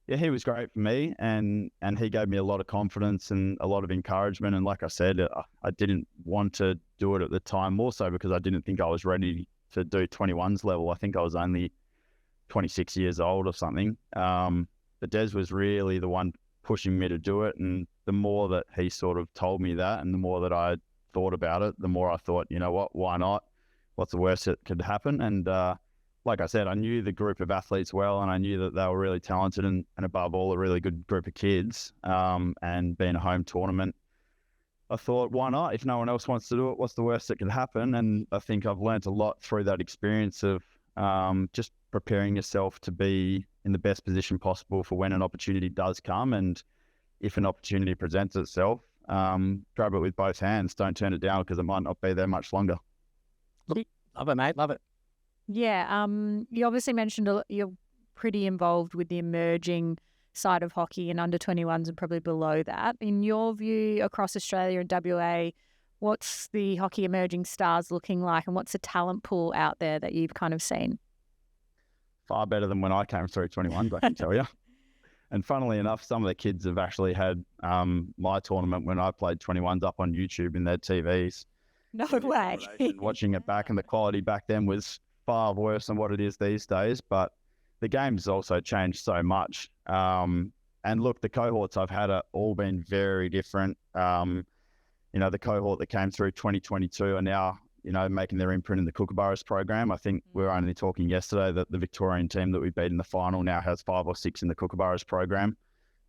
he was great for me, and he gave me a lot of confidence and a lot of encouragement. And like I said, I didn't want to do it at the time, more so because I didn't think I was ready to do 21s level. I think I was only 26 years old or something. But Des was really the one pushing me to do it. And the more that he sort of told me that, and the more that I thought about it, the more I thought, you know what, why not? What's the worst that could happen? And like I said, I knew the group of athletes well, and I knew that they were really talented and above all, a really good group of kids. And being a home tournament, I thought, why not? If no one else wants to do it, what's the worst that could happen? And I think I've learned a lot through that experience of just preparing yourself to be in the best position possible for when an opportunity does come. And if an opportunity presents itself, grab it with both hands. Don't turn it down, because it might not be there much longer. Love it, mate. Love it. Yeah, you obviously mentioned you're pretty involved with the emerging side of hockey and under 21s and probably below that. In your view, across Australia and WA, what's the hockey emerging stars looking like, and what's the talent pool out there that you've kind of seen? Far better than when I came through 21s, I can tell you. And funnily enough, some of the kids have actually had my tournament when I played 21s up on YouTube in their TVs. No way. Watching it back, and the quality back then was far worse than what it is these days. But the game's also changed so much. And look, the cohorts I've had are all been very different. The cohort that came through 2022 are now, making their imprint in the Kookaburras program. I think we were only talking yesterday that the Victorian team that we beat in the final now has 5 or 6 in the Kookaburras program,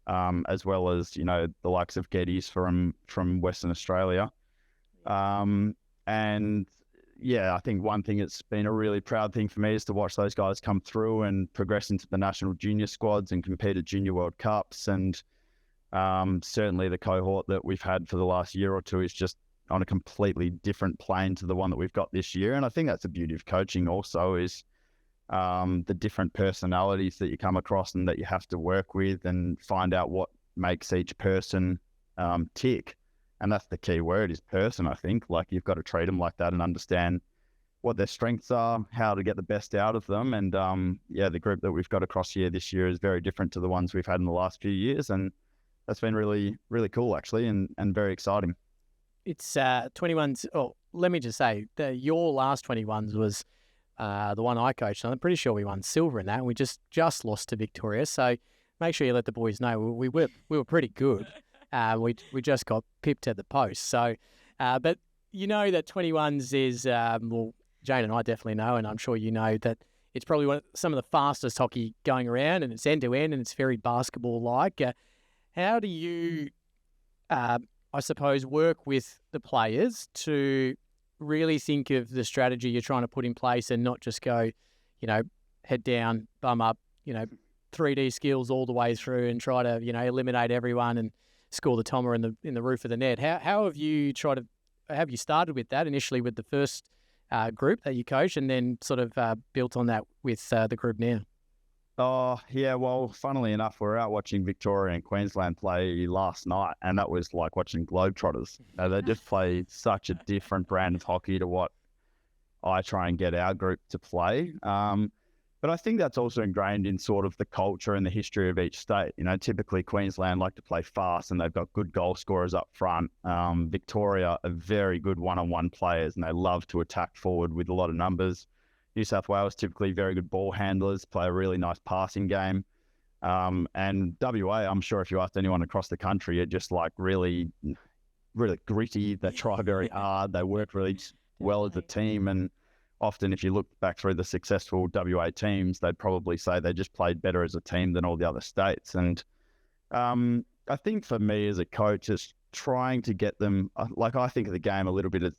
as well as, the likes of Geddes from Western Australia. I think one thing that's been a really proud thing for me is to watch those guys come through and progress into the national junior squads and compete at Junior World Cups. And certainly the cohort that we've had for the last year or two is just on a completely different plane to the one that we've got this year. And I think that's the beauty of coaching also, is the different personalities that you come across and that you have to work with and find out what makes each person tick. And that's the key word, is person, I think. Like, you've got to treat them like that and understand what their strengths are, how to get the best out of them. And the group that we've got across here this year is very different to the ones we've had in the last few years. And that's been really, really cool, actually, and very exciting. It's 21s. Oh, let me just say, your last 21s was the one I coached. I'm pretty sure we won silver in that, and we just lost to Victoria. So make sure you let the boys know we were pretty good. We just got pipped at the post. So, but you know that 21s is, well, Jane and I definitely know, and I'm sure you know that it's probably some of the fastest hockey going around, and it's end-to-end, and it's very basketball-like. How do you, I suppose, work with the players to really think of the strategy you're trying to put in place and not just go, head down, bum up, 3D skills all the way through and try to, eliminate everyone and score the Tommer in the roof of the net? How have you have you started with that initially with the first group that you coach, and then sort of built on that with the group now? Oh, yeah. Well, funnily enough, we were out watching Victoria and Queensland play last night, and that was like watching Globetrotters. They just play such a different brand of hockey to what I try and get our group to play. But I think that's also ingrained in sort of the culture and the history of each state. Typically Queensland like to play fast, and they've got good goal scorers up front. Victoria are very good one-on-one players, and they love to attack forward with a lot of numbers. New South Wales, typically very good ball handlers, play a really nice passing game. And WA, I'm sure if you asked anyone across the country, are just like really, really gritty. They try very hard. They work really well as a team. And often if you look back through the successful WA teams, they'd probably say they just played better as a team than all the other states. And I think for me as a coach, is trying to get them, like I think of the game a little bit as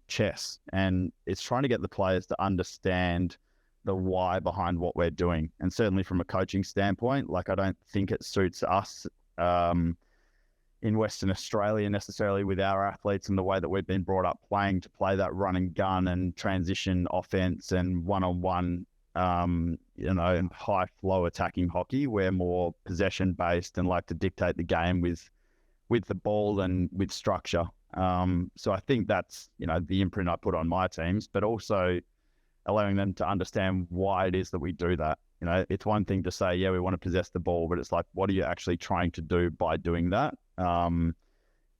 chess, and it's trying to get the players to understand the why behind what we're doing. And certainly from a coaching standpoint, like I don't think it suits us in Western Australia necessarily with our athletes and the way that we've been brought up playing to play that run and gun and transition offense and one-on-one, high flow attacking hockey. We're more possession based and like to dictate the game with the ball and with structure. So I think that's, the imprint I put on my teams, but also allowing them to understand why it is that we do that. It's one thing to say, yeah, we want to possess the ball, but it's like, what are you actually trying to do by doing that?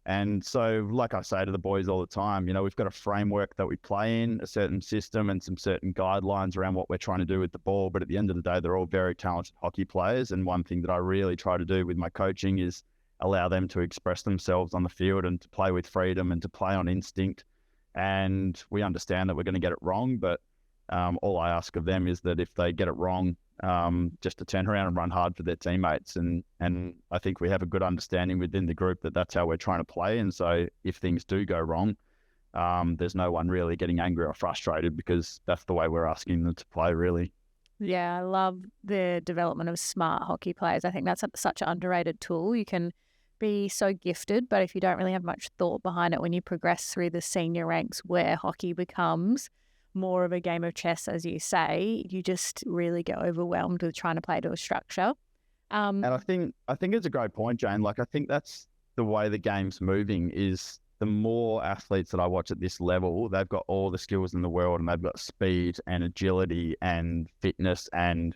And so, like I say to the boys all the time, we've got a framework that we play in, a certain system and some certain guidelines around what we're trying to do with the ball. But at the end of the day, they're all very talented hockey players. And one thing that I really try to do with my coaching is allow them to express themselves on the field and to play with freedom and to play on instinct. And we understand that we're going to get it wrong, but all I ask of them is that if they get it wrong, just to turn around and run hard for their teammates. And I think we have a good understanding within the group that that's how we're trying to play. And so if things do go wrong, there's no one really getting angry or frustrated, because that's the way we're asking them to play, really. Yeah, I love the development of smart hockey players. I think that's such an underrated tool. You can be so gifted, but if you don't really have much thought behind it, when you progress through the senior ranks where hockey becomes more of a game of chess, as you say, you just really get overwhelmed with trying to play to a structure. And I think it's a great point, Jane. Like, I think that's the way the game's moving, is the more athletes that I watch at this level, they've got all the skills in the world, and they've got speed and agility and fitness and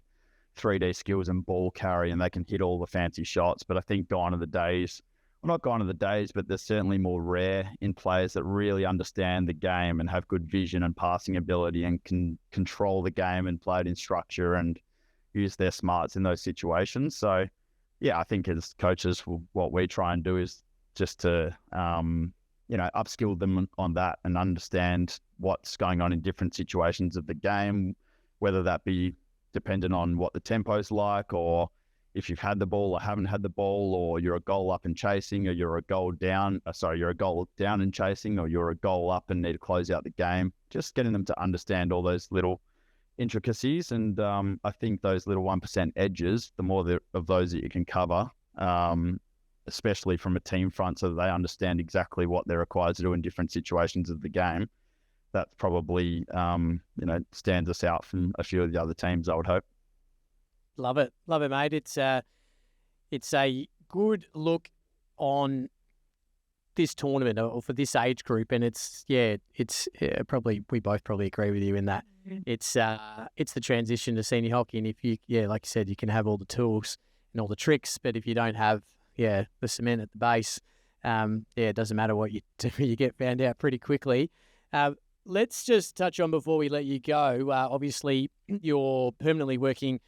3D skills and ball carry, and they can hit all the fancy shots. But I think gone are the days, well, not gone are the days, but they're certainly more rare in players that really understand the game and have good vision and passing ability and can control the game and play it in structure and use their smarts in those situations. So, yeah, I think as coaches, what we try and do is just to, upskill them on that and understand what's going on in different situations of the game, whether that be dependent on what the tempo's like, or if you've had the ball or haven't had the ball, or you're a goal up and chasing, or you're a goal down and chasing, or you're a goal up and need to close out the game. Just getting them to understand all those little intricacies. And I think those little 1% edges, the more of those that you can cover, especially from a team front, so that they understand exactly what they're required to do in different situations of the game, that probably, stands us out from a few of the other teams, I would hope. Love it, mate. It's a good look on this tournament, or for this age group, and it's probably, we both probably agree with you in that. It's the transition to senior hockey, and if you, like you said, you can have all the tools and all the tricks, but if you don't have the cement at the base, it doesn't matter what you do, you get found out pretty quickly. Let's just touch on, before we let you go, obviously you're permanently working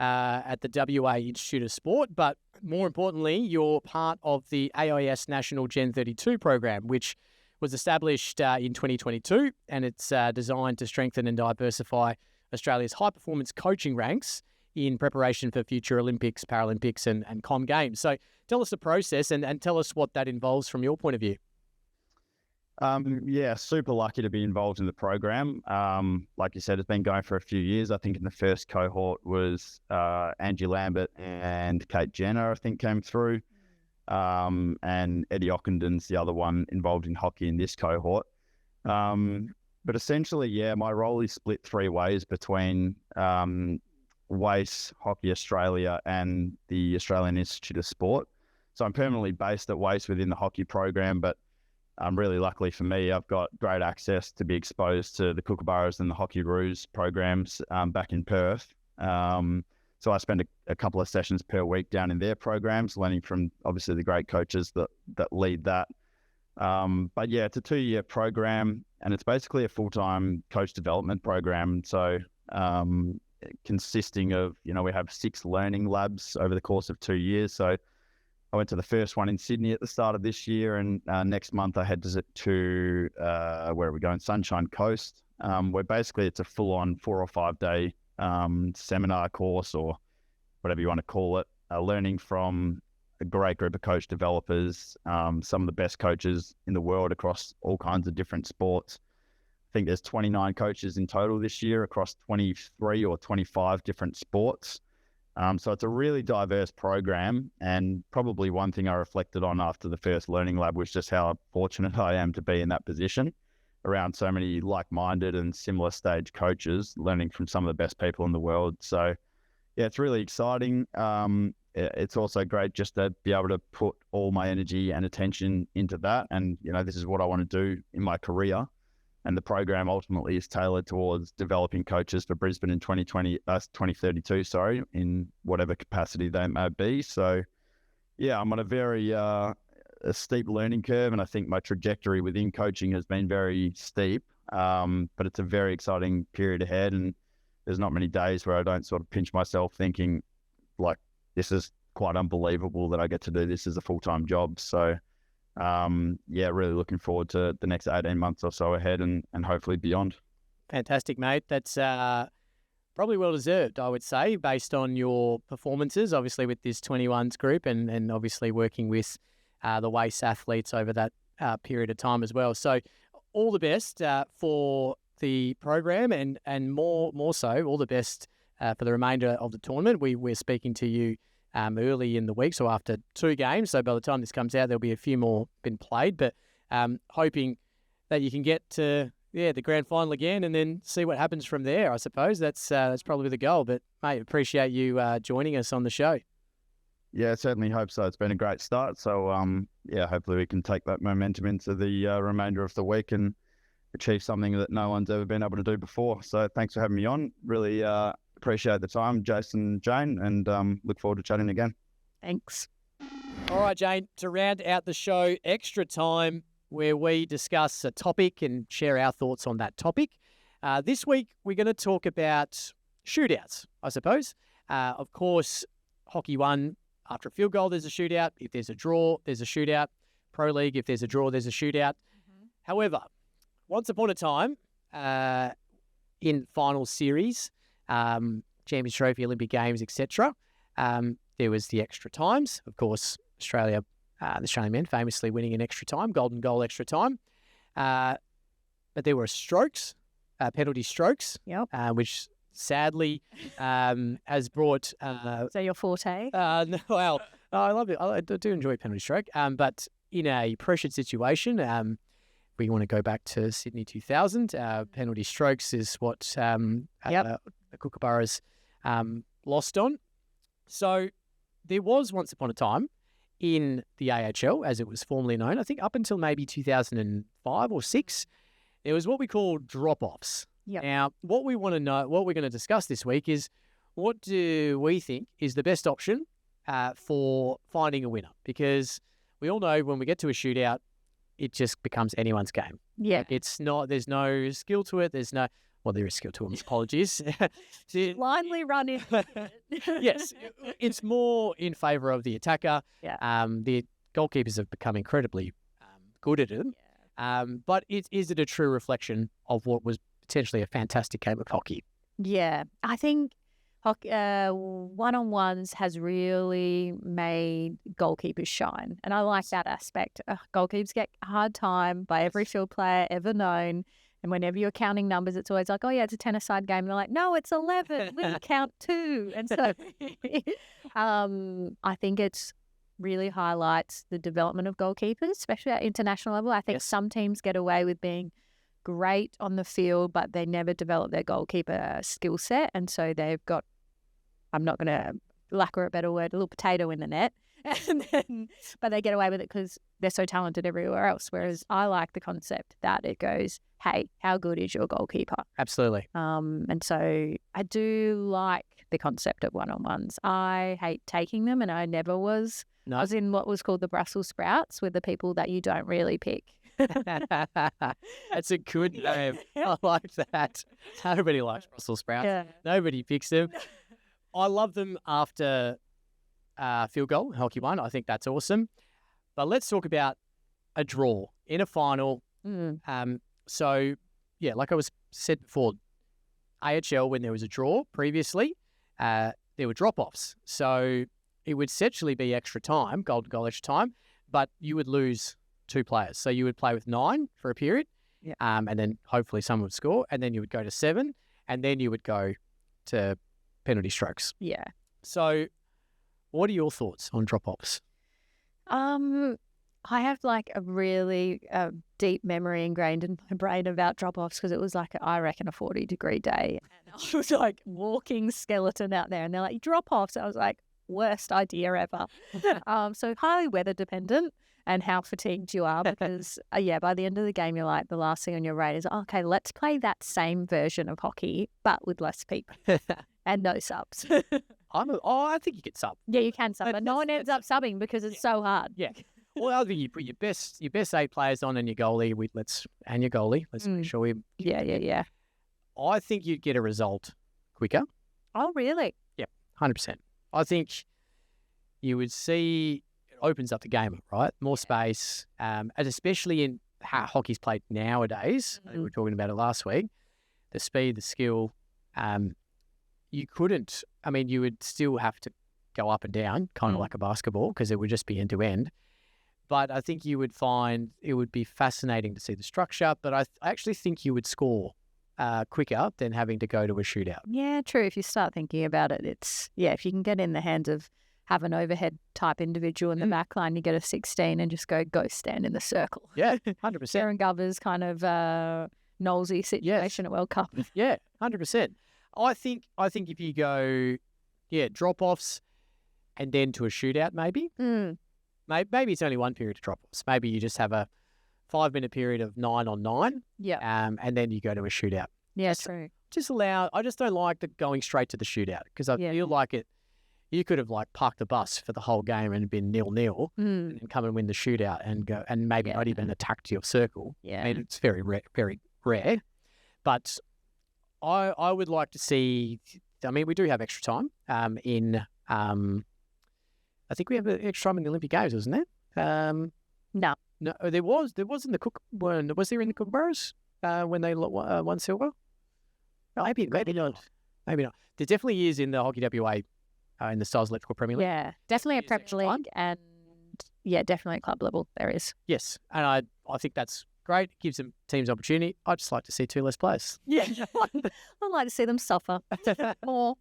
at the WA Institute of Sport, but more importantly, you're part of the AIS National Gen 32 program, which was established in 2022, and it's designed to strengthen and diversify Australia's high-performance coaching ranks in preparation for future Olympics, Paralympics, and Com Games. So tell us the process and tell us what that involves from your point of view. Yeah, super lucky to be involved in the program. Like you said, it's been going for a few years. I think in the first cohort was Angie Lambert and Kate Jenner, I think, came through. And Eddie Ockenden's the other one involved in hockey in this cohort. But essentially, yeah, my role is split three ways between WACE, Hockey Australia, and the Australian Institute of Sport. So I'm permanently based at WACE within the hockey program, but really luckily for me, I've got great access to be exposed to the Kookaburras and the Hockey Roos programs back in Perth. So I spend a couple of sessions per week down in their programs, learning from obviously the great coaches that lead that. But yeah, it's a 2-year program, and it's basically a full-time coach development program. So consisting of, we have 6 learning labs over the course of 2 years. So I went to the first one in Sydney at the start of this year, and next month I head to where are we going? Sunshine Coast, where basically it's a full-on 4 or 5 day seminar course, or whatever you want to call it, learning from a great group of coach developers, some of the best coaches in the world across all kinds of different sports. I think there's 29 coaches in total this year across 23 or 25 different sports. So it's a really diverse program, and probably one thing I reflected on after the first learning lab was just how fortunate I am to be in that position around so many like-minded and similar stage coaches, learning from some of the best people in the world. So yeah, it's really exciting. It's also great just to be able to put all my energy and attention into that. And, this is what I want to do in my career. And the program ultimately is tailored towards developing coaches for Brisbane in 2032, in whatever capacity they may be. So, yeah, I'm on a very a steep learning curve, and I think my trajectory within coaching has been very steep. But it's a very exciting period ahead, and there's not many days where I don't sort of pinch myself thinking, like, this is quite unbelievable that I get to do this as a full-time job. So, yeah, really looking forward to the next 18 months or so ahead, and hopefully beyond. Fantastic, mate. That's probably well-deserved, I would say, based on your performances, obviously with this 21s group, and obviously working with the WACE athletes over that period of time as well. So all the best for the program, and more so, all the best for the remainder of the tournament. We're speaking to you early in the week, so after 2 games. So by the time this comes out, there'll be a few more been played, but hoping that you can get to the grand final again, and then see what happens from there. I suppose that's probably the goal. But mate, appreciate you joining us on the show. Yeah, certainly hope so. It's been a great start. So yeah, hopefully we can take that momentum into the remainder of the week and achieve something that no one's ever been able to do before. So thanks for having me on. Really appreciate the time, Jason, Jane, and look forward to chatting again. Thanks. All right, Jane, to round out the show, extra time where we discuss a topic and share our thoughts on that topic. This week, we're going to talk about shootouts, I suppose. Of course, Hockey 1, after a field goal, there's a shootout. If there's a draw, there's a shootout. Pro League, if there's a draw, there's a shootout. Mm-hmm. However, once upon a time, in final series, Champions Trophy, Olympic Games, etc., there was the extra times. Of course, Australia, the Australian men famously winning in extra time, golden goal extra time. But there were strokes, penalty strokes, which sadly has brought... so your forte? No, well, I love it. I do enjoy penalty stroke. But in a pressured situation, we want to go back to Sydney 2000. Penalty strokes is what the Kookaburras lost on. So there was once upon a time in the AHL, as it was formerly known, I think up until maybe 2005 or 6, there was what we call drop-offs. Yep. Now, what we want to know, what we're going to discuss this week is, what do we think is the best option for finding a winner? Because we all know when we get to a shootout, it just becomes anyone's game. Yeah. It's not, there's no skill to it. well, there is skill to them. Apologies. See, Blindly run in. yes, it's more in favour of the attacker. Yeah. The goalkeepers have become incredibly good at it. But is it a true reflection of what was potentially a fantastic game of hockey? Yeah, I think hockey, one-on-ones has really made goalkeepers shine. And I like that aspect. Goalkeepers get a hard time by every field player ever known. And whenever you're counting numbers, it's always like, oh, yeah, it's a 10-a-side game. And they're like, no, it's 11. We'll count 2. And so I think it's really highlights the development of goalkeepers, especially at international level. I think some teams get away with being great on the field, but they never develop their goalkeeper skill set. And so they've got, I'm not going to, lack of a better word, a little potato in the net. But they get away with it because they're so talented everywhere else. Whereas I like the concept that it goes, hey, how good is your goalkeeper? Absolutely. And so I do like the concept of one-on-ones. I hate taking them, and I never was. No. I was in what was called the Brussels sprouts, with the people that you don't really pick. That's a good name. I like that. Nobody likes Brussels sprouts. Yeah. Nobody picks them. I love them after field goal, hockey one. I think that's awesome. But let's talk about a draw in a final. So, yeah, like I was said before, AHL, when there was a draw previously, there were drop-offs. So it would essentially be extra time, goal-to-goal extra time, but you would lose 2 players. So you would play with 9 for a period, and then hopefully someone would score, and then you would go to 7, and then you would go to penalty strokes. Yeah. So what are your thoughts on drop-offs? I have like a really deep memory ingrained in my brain about drop-offs because it was like, I reckon, a 40-degree day. And I was like walking skeleton out there, and they're like, drop-offs. I was like, worst idea ever. So highly weather dependent and how fatigued you are because, by the end of the game, you're like, the last thing on your radar is, okay, let's play that same version of hockey, but with less people and no subs. I think you could sub. Yeah, you can sub, but no one ends up subbing because it's so hard. Yeah. Well, I think you put your best 8 players on and your goalie. Let's make sure we. Yeah. I think you'd get a result quicker. Oh, really? Yep, 100%. I think you would see it opens up the game, right? More space, and especially in how hockey's played nowadays. I think we were talking about it last week. The speed, the skill. You couldn't. I mean, you would still have to go up and down, kind of like a basketball, because it would just be end to end. But I think you would find it would be fascinating to see the structure. But I actually think you would score quicker than having to go to a shootout. Yeah, true. If you start thinking about it, if you can get in the hands of have an overhead type individual in the back line, you get a 16 and just go stand in the circle. Yeah, 100%. Aaron Govers kind of Knowlesy situation at World Cup. Yeah, 100%. I think if you go, drop-offs and then to a shootout maybe. Maybe it's only one period of drop-offs. Maybe you just have a 5-minute period of 9-on-9. Yeah. And then you go to a shootout. Yeah, true. I just don't like the going straight to the shootout because I feel like you could have like parked the bus for the whole game and been 0-0 and come and win the shootout and go and maybe not even attack to your circle. Yeah. I mean, it's very rare. But I would like to see, we do have extra time I think we have extra time in the Olympic Games, wasn't there? No, there was in the Cook. Was there in the Kookaburras when they won silver? Maybe not. Maybe not. There definitely is in the Hockey WA in the Stiles Electrical Premier League. Yeah, definitely a Prep League, and definitely at club level there is. Yes, and I think that's great. It gives them teams opportunity. I'd just like to see 2 less players. Yeah, I'd like to see them suffer more.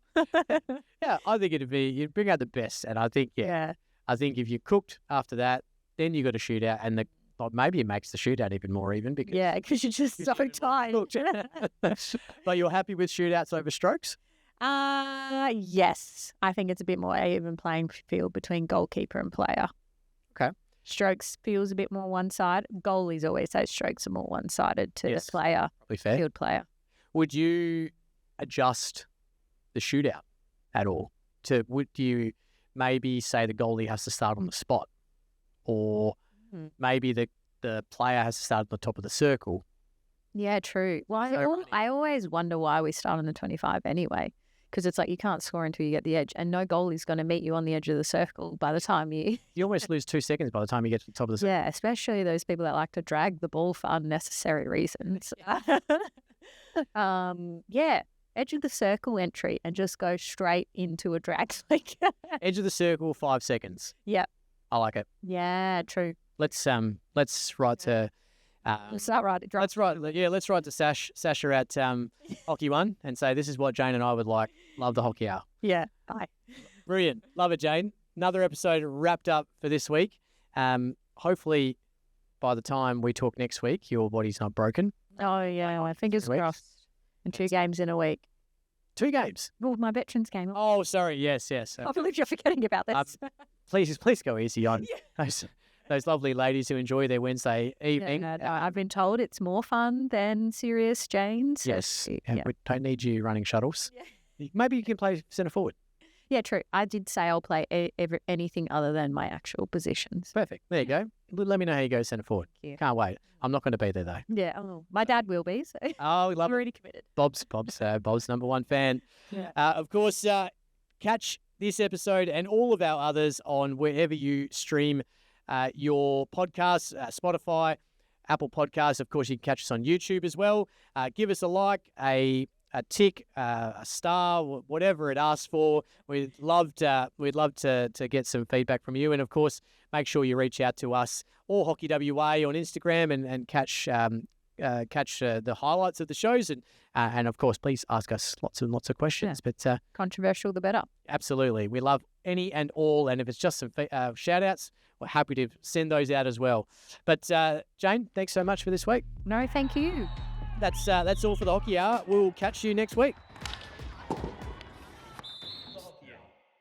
Yeah, I think you'd bring out the best, and I think I think if you cooked after that, then you got a shootout, and maybe it makes the shootout even more even because you're just so tired. But you're happy with shootouts over strokes? Yes, I think it's a bit more even playing field between goalkeeper and player. Okay. Strokes feels a bit more one-sided. Goalies always say strokes are more one-sided to the player, probably fair. Field player. Would you adjust the shootout at all? Would you maybe say the goalie has to start on the spot, or maybe the player has to start at the top of the circle, Yeah, true. Well, I always wonder why we start on the 25 anyway, because it's like you can't score until you get the edge, and no goalie's going to meet you on the edge of the circle by the time you... You almost lose 2 seconds by the time you get to the top of the circle. Yeah, especially those people that like to drag the ball for unnecessary reasons. Yeah, edge of the circle entry and just go straight into a drag flick. Edge of the circle, 5 seconds. Yep. I like it. Yeah, true. Let's write to... Let's not write it. Let's write to Sasha at Hockey One and say this is what Jane and I would like. Love the hockey hour. Yeah, bye. Brilliant. Love it, Jane. Another episode wrapped up for this week. Hopefully by the time we talk next week, your body's not broken. Oh, yeah. Well, fingers crossed. And 2 games in a week. 2 games? Oh, my veterans game. Oh, sorry. Yes. I believe you're forgetting about this. Please go easy on those lovely ladies who enjoy their Wednesday evening. No, I've been told it's more fun than serious Jane's. Yes. Yeah. We don't need you running shuttles. Yeah. Maybe you can play centre forward. Yeah, true. I did say I'll play anything other than my actual positions. Perfect. There you go. Let me know how you go centre forward. Yeah. Can't wait. I'm not going to be there though. Yeah. Oh, my dad will be. So Oh, we love I'm it. already committed. Bob's number 1 fan. Yeah. Of course, catch this episode and all of our others on wherever you stream your podcasts, Spotify, Apple Podcasts. Of course, you can catch us on YouTube as well. Give us a like, a tick, a star, whatever it asks for. We'd love to get some feedback from you. And of course, make sure you reach out to us or Hockey WA on Instagram and catch the highlights of the shows. And of course, please ask us lots and lots of questions. Yeah. But Controversial, the better. absolutely, we love any and all. And if it's just some shout outs, we're happy to send those out as well. But Jane, thanks so much for this week. No, thank you. That's all for the Hockey Hour. We'll catch you next week.